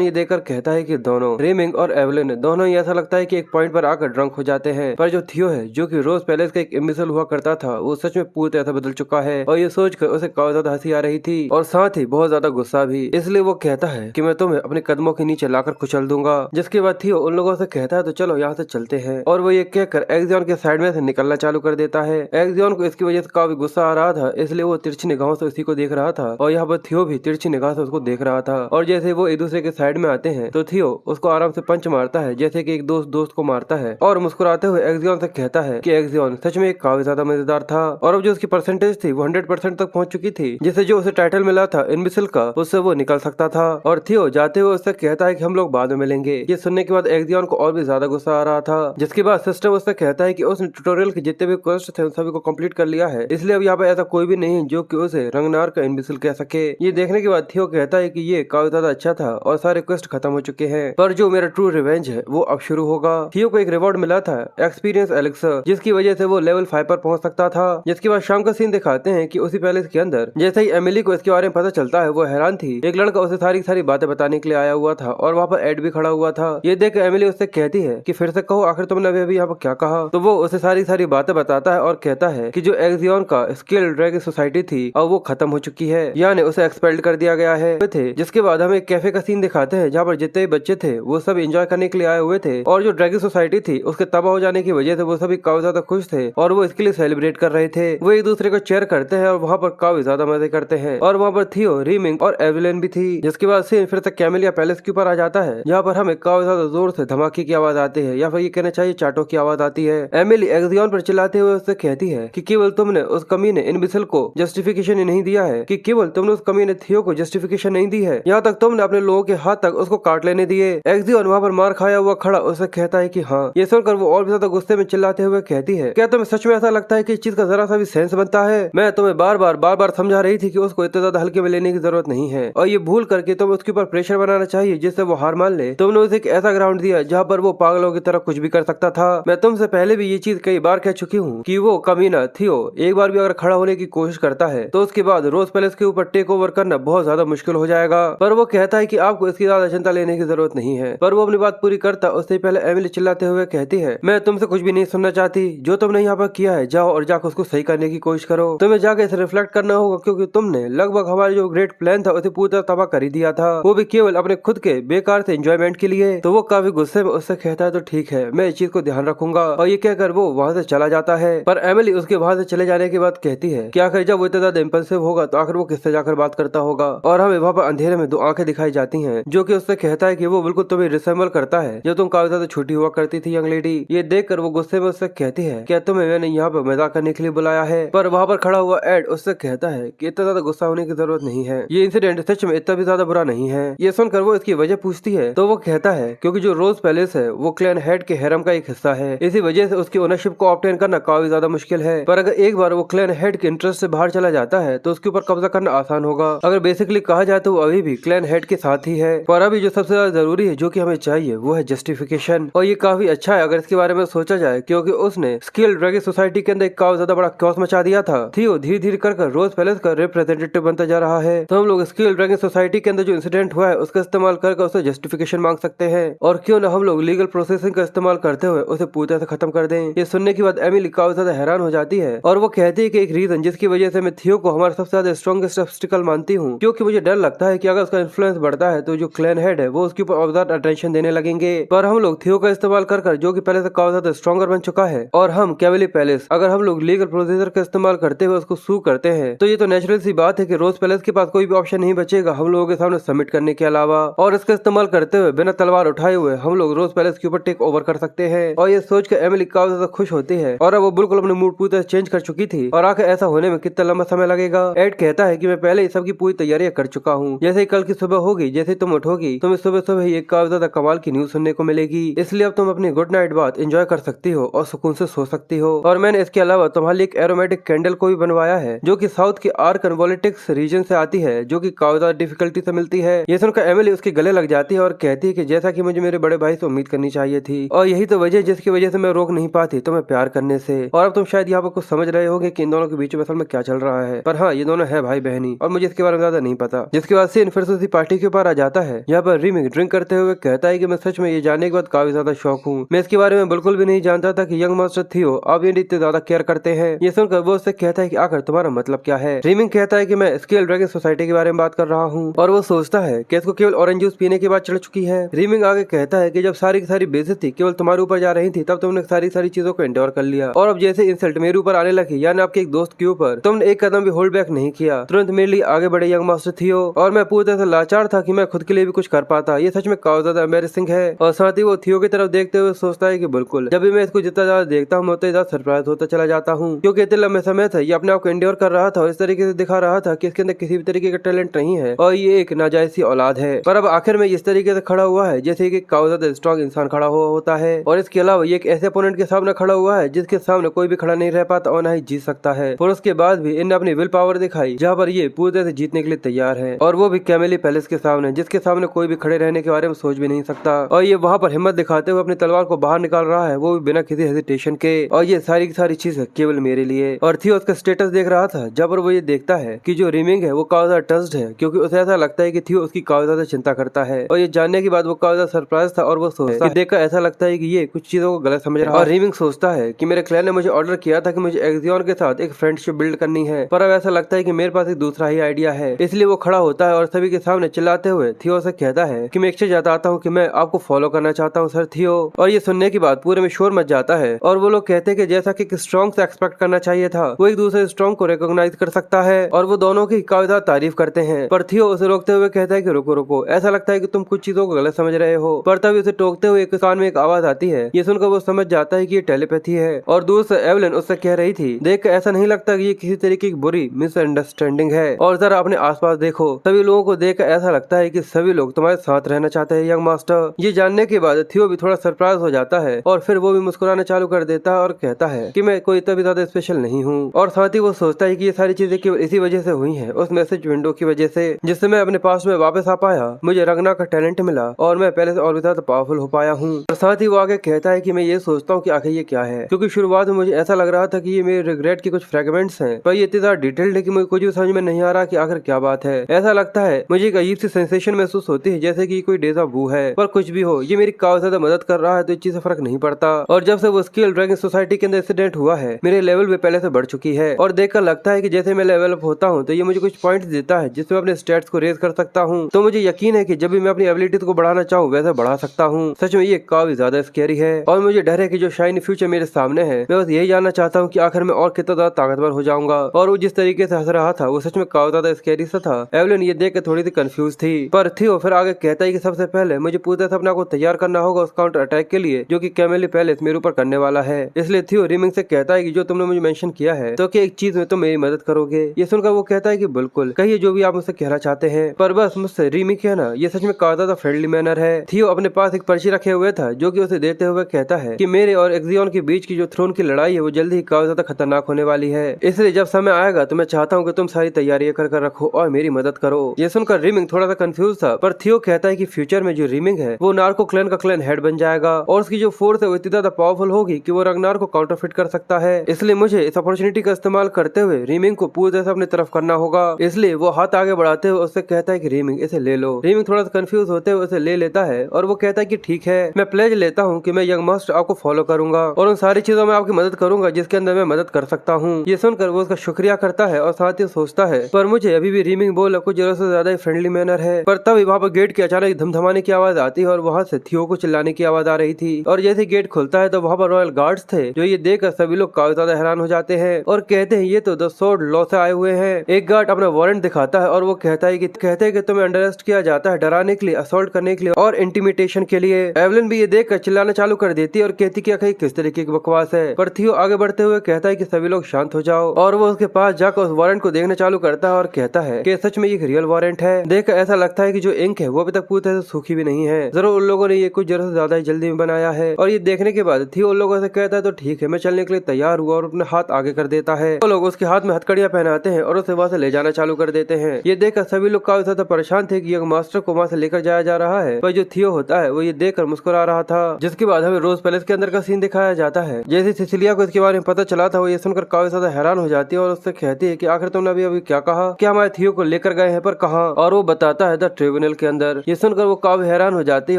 ये देखकर कहता है कि दोनों रेमिंग और एवलिन दोनों ही ऐसा लगता है कि एक पॉइंट पर आकर ड्रंक हो जाते हैं। पर जो थियो है जो कि रोज पैलेस का एक इम्बिसल हुआ करता था वो सच में पूरी तरह से बदल चुका है। और ये सोचकर उसे काफी ज्यादा हंसी आ रही थी और साथ ही बहुत ज्यादा गुस्सा भी, इसलिए वो कहता है कि मैं तुम्हें अपने कदमों के नीचे लाकर कुचल दूंगा। जिसके बाद थियो उन लोगों से कहता है तो चलो यहाँ से चलते हैं। और वो ये कहकर एक्सियन के साइड में से निकलना चालू कर देता है। एक्सियन को इसकी वजह से काफी गुस्सा आ रहा था, इसलिए वो तिरछी निगाहों से उसी को देख रहा था और यहाँ पर थियो भी तिरछी निगाह से उसको देख रहा था। और जैसे वो एक दूसरे के साइड में आते हैं तो थियो उसको आराम से पंच मारता है जैसे कि एक दोस्त दोस्त को मारता है और मुस्कुराते हुए एक्सियन से कहता है कि एक्सियन सच में काफी ज्यादा मजेदार था। और अब जो उसकी परसेंटेज थी वो 100% तक पहुंच चुकी थी, जिससे जो उसे टाइटल मिला था इनविसिल का उससे वो निकल सकता था। और थियो जाते हुए उससे कहता है कि हम लोग बाद में मिलेंगे। ये सुनने के बाद एक्सियन को और भी ज्यादा गुस्सा आ रहा था। जिसके बाद सिस्टम उससे कहता है कि उसने ट्यूटोरियल के जितने भी क्वेस्ट थे उन सभी को कंप्लीट कर लिया है, इसलिए अब यहाँ पे ऐसा कोई भी नहीं है जो कि उसे रंगनार का इनविसिल कह सके। ये देखने के बाद थियो कहता है कि ये काफी ज्यादा अच्छा था और सारे क्वेस्ट खत्म हो चुके हैं, पर जो मेरा ट्रू रिवेंज है वो अब शुरू होगा। थियो को एक रिवॉर्ड मिला था एक्सपीरियंस एलिक्सर, जिसकी वजह से वो लेवल 5 पर पहुंच सकता था। जिसके बाद शाम का सीन दिखाते हैं कि उसी पैलेस के अंदर जैसे ही एमिली को इसके बारे में पता चलता है वो हैरान थी। एक लड़का उसे सारी सारी बातें बताने के लिए आया हुआ था और वहाँ पर एड भी खड़ा हुआ था। ये देख एमिली उससे कहती है कि फिर से कहो, आखिर तुमने अभी यहाँ पर क्या कहा? तो वो उसे सारी सारी बातें बताता है और कहता है कि जो एक्सियन का स्किल ड्रैगन सोसाइटी थी अब वो खत्म हो चुकी है, यानी उसे एक्सपेल्ड कर दिया गया है। जिसके बाद हमें एक कैफे का सीन दिखाते हैं जहाँ पर जितने भी बच्चे थे वो सब एंजॉय करने के लिए आए हुए थे और जो ड्रैगन सोसाइटी थी उसके तबाह हो जाने की वजह से वो सभी काफी ज्यादा खुश थे और वो इसके लिए सेलिब्रेट कर रहे थे। वो एक दूसरे को चेयर करते हैं और वहाँ पर काफी ज्यादा मजे करते हैं और वहाँ पर थियो, रीमिंग और एवलिन भी थी। जिसके बाद सीन फिर से कैमेलिया पैलेस के ऊपर आ जाता है जहाँ पर हमें काफी ज्यादा जोर से धमाके की आवाज आती है या फिर ये कहना चाहिए चाटों की आवाज आती है। एमिली एक्सियन पर चिल्लाते हुए उससे कहती है कि केवल तुमने उस कमीने इनविसिल को जस्टिफिकेशन ही नहीं दिया है, कि केवल तुमने उस कमीने थियो को जस्टिफिकेशन नहीं दी है, यहाँ तक तुमने अपने लोगों के हाथ तक उसको काट लेने दिए। एक्सियन वहाँ पर मार खाया हुआ खड़ा उससे कहता है कि हाँ। ये सुनकर वो और भी ज्यादा गुस्से में चिल्लाते हुए कहती है, क्या तुम्हें सच में ऐसा लगता है कि इस चीज का जरा सा भी सेंस बनता है? मैं तुम्हें बार बार समझा रही थी कि उसको इतना ज्यादा हल्के में लेने की जरूरत नहीं है और ये भूल करके तुम उसके ऊपर प्रेशर बनाना चाहिए जिससे वो हार मान ले। तुमने उसे एक ऐसा ग्राउंड दिया जहाँ पर वो पागलों की तरह कुछ भी कर सकता था। मैं तुमसे पहले भी ये चीज कई बार कह चुकी हूँ कि वो कमीना थियो एक बार भी अगर खड़ा होने की कोशिश करता है तो उसके बाद रोज पैलेस के ऊपर टेक ओवर करना बहुत ज्यादा मुश्किल हो जाएगा। पर वो कहता है कि आपको इसकी ज्यादा चिंता लेने की जरूरत नहीं है। पर वो अपनी बात पूरी करता उससे पहले एमिली चिल्लाते हुए कहती है, मैं तुमसे कुछ भी नहीं सुनना चाहती। जो तुमने यहाँ पर किया है जाओ और जाकर उसको सही करने की कोशिश करो। तुम्हें जाकर इसे रिफ्लेक्ट करना होगा क्योंकि तुमने लगभग हमारे जो ग्रेट प्लान था उसे पूरी तरह तबाह कर ही दिया था, वो भी केवल अपने खुद के बेकार से एंजॉयमेंट के लिए। तो वो काफी गुस्से में उससे कहता है तो ठीक है, मैं इस चीज को ध्यान रखूंगा। और ये कहकर वो वहाँ से चला जाता है। पर एमिली उसके वहाँ से चले जाने के बाद कहती है कि आखिर जब वो इतना ज्यादा इम्पल्सिव होगा तो आखिर वो किससे जाकर बात करता होगा। और हमें वहाँ पर अंधेरे में दो आंखें दिखाई जाती हैं जो कि उससे कहता है कि वो बिल्कुल तुम्हें रिसेंबल करता है जब तुम काफी ज्यादा छोटी हुआ करती थी यंग लेडी। ये देखकर वो गुस्से में उससे कहती है, क्या तुम्हें मैंने यहाँ पर मजाक करने के लिए बुलाया है? पर वहाँ पर खड़ा हुआ एड उससे कहता है कि इतना ज्यादा गुस्सा होने की जरूरत नहीं है, ये इंसिडेंट सच में इतना भी ज्यादा बुरा नहीं है। ये सुनकर वो इसकी वजह पूछती है तो वो कहता है क्योंकि जो रोज पैलेस है वो क्लैन हेड के हैरम का एक हिस्सा है, इसी वजह से उसकी ओनरशिप को ऑब्टेन करना काफी ज्यादा मुश्किल है। पर अगर एक बार वो क्लैन हेड के इंटरेस्ट से बाहर चला जाता है तो उसके ऊपर कब्जा करना आसान होगा। अगर बेसिकली कहा जाए तो वो अभी भी क्लैन हेड के साथ ही है। पर अभी जो सबसे ज्यादा जरूरी है जो कि हमें चाहिए वो है जस्टिफिकेशन। और ये काफी अच्छा है अगर इसके बारे में सोचा जाए क्योंकि उसने स्किल ड्रैगन सोसाइटी के अंदर एक काफी ज्यादा बड़ा क्योस मचा दिया था। थियो धीरे धीरे कर रोज पैलेस का रिप्रेजेंटेटिव बनता जा रहा है। तो हम लोग स्किल ड्रैगन सोसाइटी के अंदर जो इंसिडेंट हुआ है उसका इस्तेमाल कर उसे जस्टिफिकेशन मांग सकते हैं। और क्यों ना हम लोग लीगल प्रोसेसिंग का इस्तेमाल करते हुए उसे पूरी तरह से खत्म कर दें। ये सुनने के बाद एमिली काफी ज्यादा हैरान हो जाती है और वो कहती है कि एक रीजन जिसकी वजह से मैं थियो को हमारा सबसे ज्यादा स्ट्रॉन्गेस्ट ऑब्स्टिकल मानती हूँ क्योंकि मुझे डर लगता है कि अगर उसका इन्फ्लुएंस बढ़ता है तो जो क्लैन हेड है वो उसके ऊपर और ज्यादा अटेंशन देने लगेंगे। पर हम लोग थियो का इस्तेमाल कर जो कि पहले से काफी ज्यादा स्ट्रॉन्गर बन चुका है और हम कैवली पैलेस अगर हम लोग लीगल प्रोसीजर का इस्तेमाल करते हुए उसको सू करते हैं तो ये तो नेचुरल सी बात है कि रोज पैलेस के पास कोई भी ऑप्शन नहीं बचेगा हम लोगों के सामने सबमिट करने के अलावा। और इसका इस्तेमाल करते हुए बिना तलवार उठाए हुए हम लोग रोज पैलेस के ऊपर टेक ओवर कर सकते हैं। और ये सोचकर एमिली काफी ज्यादा खुश होती है और अब वो बिल्कुल अपने मूड पूरी तरह चेंज कर चुकी थी। और आखिर ऐसा होने में कितना लंबा समय लगेगा? एड कहता है कि मैं पहले ही सबकी पूरी तैयारियां कर चुका हूँ, जैसे ही कल की सुबह होगी जैसे तुम उठोगी तुम्हें सुबह सुबह ही एक काफी ज्यादा कमाल की न्यूज सुनने को मिलेगी, इसलिए अब तुम अपनी गुड नाइट बात एंजॉय कर सकती हो और सुकून से सो सकती हो। और मैंने इसके अलावा तुम्हारे लिए एक एरोमेटिक कैंडल को भी बनवाया है जो कि साउथ के आर्क कन्वोलेटिक्स रीजन से आती है जो कि काफी ज्यादा डिफिकल्टी से मिलती है। ये सुनकर एमिली उसके गले लग जाती है और कहती है कि जैसा कि मुझे मेरे बड़े भाई से उम्मीद करनी चाहिए थी और यही तो वजह जिसकी वजह से मैं रोक नहीं पाती तुम्हें प्यार करने से। और अब तुम शायद यहाँ पर कुछ समझ रहे होगे कि इन दोनों के बीच में असल में क्या चल रहा है। पर हाँ, ये दोनों है भाई बहनी और मुझे इसके बारे में ज्यादा नहीं पता। जिसके बाद सीन फिर से उसी पार्टी के ऊपर आ जाता है। यहाँ पर रीमिक ड्रिंक करते हुए कहता है कि मैं सच में ये जानने के बाद काफी ज्यादा शौक हूँ, मैं इसके बारे में बिल्कुल भी नहीं जानता था कि यंग मास्टर थियो आप ये इतने ज्यादा केयर करते हैं। ये सुनकर वो उससे कहता है कि आखिर तुम्हारा मतलब क्या है? रीमिक कहता है कि मैं स्केल ड्रैगन सोसाइटी के बारे में बात कर रहा हूँ और वो सोचता है कि इसको केवल ऑरेंज जूस पीने के बाद चढ़ चुकी है। रीमिक आगे कहता है कि जब सारी की सारी बेइज्जती केवल तुम्हारे ऊपर जा रही थी तब तुमने सारी चीजों को एंडोर कर लिया और अब जैसे इंसल्ट मेरे ऊपर आने लगी यानी आपके एक दोस्त के ऊपर तुमने एक कदम भी होल्ड बैक नहीं किया, तुरंत मेरे लिए आगे बढ़े यंग मास्टर थियो। और मैं पूरी तरह से लाचार था कि मैं खुद के लिए भी कुछ कर पाता। ये सच में काफी ज्यादा एम्बैरेसिंग है। और साथ ही वो थियो की तरफ देखते हुए सोचता है कि बिल्कुल जब भी मैं इसको जितना ज्यादा देखता हूँ मैं उतना ज्यादा सरप्राइज होता चला जाता हूँ क्योंकि इतने लंबे समय से ये अपने आप को एंडोर कर रहा था और इस तरीके से दिखा रहा था कि इसके अंदर किसी भी तरीके का टैलेंट नहीं है और ये एक नाजायज सी औलाद है। पर अब आखिर में इस तरीके से खड़ा हुआ है जैसे कि काफी ज्यादा स्ट्रॉन्ग इंसान खड़ा हुआ होता है। और इसके अलावा ये एक ऐसे अपोनेंट के सामने खड़ा हुआ है जिसके सामने कोई भी खड़ा नहीं रह पाता और न ही जीत सकता है। और उसके बाद भी इनने अपनी विल पावर दिखाई जहाँ पर ये पूरी तरह से जीतने के लिए तैयार है और वो भी कैमेली पैलेस के सामने जिसके सामने कोई भी खड़े रहने के बारे में सोच भी नहीं सकता। और ये वहाँ पर हिम्मत दिखाते हुए अपनी तलवार को बाहर निकाल रहा है वो भी बिना किसी हेजिटेशन के। और ये सारी की सारी चीज केवल मेरे लिए। और थियो उसका स्टेटस देख रहा था जब पर वो ये देखता है कि जो रीमिंग है वो काफी ज्यादा टच्ड है क्योंकि उसे ऐसा लगता है कि थियो उसकी काफी ज्यादा चिंता करता है। और ये जानने के बाद वो काफी ज्यादा सरप्राइज था और वो सोचता है देखकर ऐसा लगता है कि ये कुछ चीजों को गलत समझ रहा है। और रीमिंग सोचता है कि मेरे क्लैन ने मुझे ऑर्डर किया था कि मुझे एक्सियन के साथ एक फ्रेंडशिप बिल्ड करनी है, पर अब ऐसा लगता है कि मेरे पास एक दूसरा ही आइडिया है। इसलिए वो खड़ा होता है और सभी के सामने चिल्लाते हुए थियो से कहता है कि मैं एक चीज बताता हूँ कि मैं आपको फॉलो करना चाहता हूँ सर थियो। और ये सुनने के बाद पूरे में शोर मच जाता है और वो लोग कहते हैं कि जैसा कि स्ट्रॉन्ग से एक्सपेक्ट करना चाहिए था वो एक दूसरे स्ट्रॉन्ग को रिकॉग्नाइज कर सकता है और वो दोनों की काफी ज्यादा तारीफ करते हैं। पर थियो उसे रोकते हुए कहता है कि रुको रुको, ऐसा लगता है कि तुम कुछ चीजों को गलत समझ रहे हो। पर तभी उसे टोकते हुए एक कान में एक आवाज आती है। ये सुनकर वो समझ जाता है कि ये टेलीपैथी है और दूर से एवलिन उससे कह रही थी देख ऐसा नहीं लगता कि ये किसी तरीके की बुरी मिसअंडरस्टैंडिंग है और जरा अपने आसपास देखो, सभी लोगों को देख ऐसा लगता है कि सभी लोग तुम्हारे साथ रहना चाहते हैं यंग मास्टर। ये जानने के बाद थियो भी थोड़ा सरप्राइज हो जाता है और फिर वो भी मुस्कुराना चालू कर देता है और कहता है कि मैं कोई इतना भी ज्यादा स्पेशल नहीं हूँ। और साथ ही वो सोचता है कि ये सारी चीजें केवल इसी वजह से हुई हैं, उस मैसेज विंडो की वजह से जिससे मैं अपने पास में वापस आ पाया, मुझे रगना का टैलेंट मिला और मैं पहले से और भी ज्यादा पावरफुल हो पाया हूँ। और साथ ही वो आगे कहता है कि मैं ये सोचता हूँ कि आखिर ये क्या है क्योंकि शुरुआत में मुझे ऐसा ऐसा लग रहा था कि ये मेरे रिग्रेट के कुछ फ्रेगमेंट्स हैं, पर ये इतनी ज्यादा डिटेल्ड है कि मुझे कुछ भी समझ में नहीं आ रहा कि आखिर क्या बात है। ऐसा लगता है मुझे एक अजीब सी सेंसेशन महसूस होती है, जैसे कि कोई डेजा वू है। पर कुछ भी हो, ये मेरी काफी ज्यादा मदद कर रहा है, तो इस चीज से फर्क नहीं पड़ता। और जब से वो स्किल ड्रैगन सोसाइटी के अंदर इंसिडेंट हुआ है, मेरे लेवल भी पहले से बढ़ चुकी है। और देखकर लगता है कि जैसे मैं लेवल अप होता हूँ तो ये मुझे कुछ पॉइंट देता है जिसमें अपने स्टेट्स को रेज कर सकता हूँ। तो मुझे यकीन है कि जब भी मैं अपनी एबिलिटीज को बढ़ाना चाहूँ वैसे बढ़ा सकता हूँ। सच में ये काफी ज्यादा स्कैरी है और मुझे डर है कि जो शाइनी फ्यूचर मेरे सामने है, मैं बस यही जानना चाहता हूँ कि आखिर में और कितना ज्यादा ताकतवर हो जाऊंगा। और वो जिस तरीके से हंस रहा था वो सच में काफी ज्यादा स्कैरी सा था। एवलिन ये देख के थोड़ी सी कंफ्यूज थी, पर थियो फिर आगे कहता है कि सबसे पहले मुझे पूरी तरह से अपने को तैयार करना होगा उस काउंटर अटैक के लिए जो कि कैमेली पैलेस मेरे ऊपर करने वाला है। इसलिए थियो रिमिंग से कहता है कि जो तुमने मुझे मेंशन किया है तो क्या एक चीज में तुम मेरी मदद करोगे। ये सुनकर वो कहता है कि बिल्कुल, कहिए जो भी आप मुझसे कहना चाहते हैं, पर बस मुझसे रिमिंग कहना। ये सच में काफी ज्यादा फ्रेंडली मैनर है। थियो अपने पास एक पर्ची रखे हुए था जो कि उसे देते हुए कहता है कि मेरे और एक्सियन के बीच की जो थ्रोन की लड़ाई है वो जल्दी ही काफी ज्यादा खतरनाक होने वाली है। इसलिए जब समय आएगा तो मैं चाहता हूँ कि तुम सारी तैयारियां कर रखो और मेरी मदद करो। ये सुनकर रिमिंग थोड़ा सा कंफ्यूज था, पर थियो कहता है कि फ्यूचर में जो रिमिंग है वो नार्को क्लैन का क्लैन हेड बन जाएगा और उसकी जो फोर्स है वो इतनी ज्यादा पावरफुल होगी कि वो रगनार को काउंटरफिट कर सकता है। इसलिए मुझे इस अपॉर्चुनिटी का इस्तेमाल करते हुए रिमिंग को पूरी तरह से अपनी तरफ करना होगा। इसलिए वो हाथ आगे बढ़ाते हुए उससे कहता है कि रिमिंग इसे ले लो। रिमिंग थोड़ा सा कंफ्यूज होते हुए उसे ले लेता है और वो कहता है कि ठीक है, मैं प्लेज लेता हूँ कि मैं यंग मास्टर आपको फॉलो करूंगा और उन सारी चीजों में आपकी मदद करूंगा जिसके अंदर मैं मदद कर सकता हूँ। ये सुनकर वो उसका शुक्रिया करता है और साथ ही सोचता है पर मुझे अभी भी रिमिंग बोल कुछ जरूरत से ज्यादा फ्रेंडली मैनर है। पर तभी वहाँ पर गेट की अचानक धमधमाने की आवाज आती है और वहाँ से थियो को चिल्लाने की आवाज आ रही थी। और जैसे गेट खुलता है तो वहाँ पर रॉयल गार्ड्स थे जो ये देखकर सभी लोग काफी ज्यादा हैरान हो जाते हैं और कहते हैं ये तो द स्वॉर्ड लॉ से आए हुए हैं। एक गार्ड अपना वारंट दिखाता है और वो कहता है कि तुम्हें अंडरएस्ट किया जाता है डराने के लिए, असॉल्ट करने के लिए और इंटिमिटेशन के लिए। एवलिन भी ये देखकर चिल्लाना चालू कर देती है और कहती कि आखिर किस तरीके की बकवास है। पर थियो आगे बढ़ते हुए कहता है कि सभी लोग शांत हो जाओ और वो उसके पास जाकर उस वारंट को देखना चालू करता है और कहता है कि सच में ये रियल वारंट है। देखकर ऐसा लगता है कि जो इंक है वो अभी तक पूरी तरह से सूखी भी नहीं है। जरूर उन लोगों ने ये कुछ जरूरत से ज्यादा ही जल्दी में बनाया है। और ये देखने के बाद थियो उन लोगों से कहता है तो ठीक है, मैं चलने के लिए तैयार हुआ और अपने हाथ आगे कर देता है। वो लोग उसके हाथ में हथकड़ियां पहनाते हैं और उसे वहाँ से ले जाना चालू कर देते हैं। ये देखकर सभी लोग काफी ज्यादा परेशान थे कि यंग मास्टर को वहाँ से लेकर जाया जा रहा है, पर जो थियो होता है वो ये देखकर मुस्कुरा रहा था। जिसके बाद हमें रोज पैलेस के अंदर का सीन दिखाया जाता है। जैसे सिसिलिया को इसके बारे में पता चला था वो ये सुनकर काफी ज्यादा हैरान हो जाती है और उससे कहती है कि आखिर तुमने अभी क्या कहा, क्या हमारे थियो को लेकर गए हैं, पर कहाँ? और वो बताता है द ट्रिब्यूनल के अंदर। ये सुनकर वो काफी हैरान हो जाती है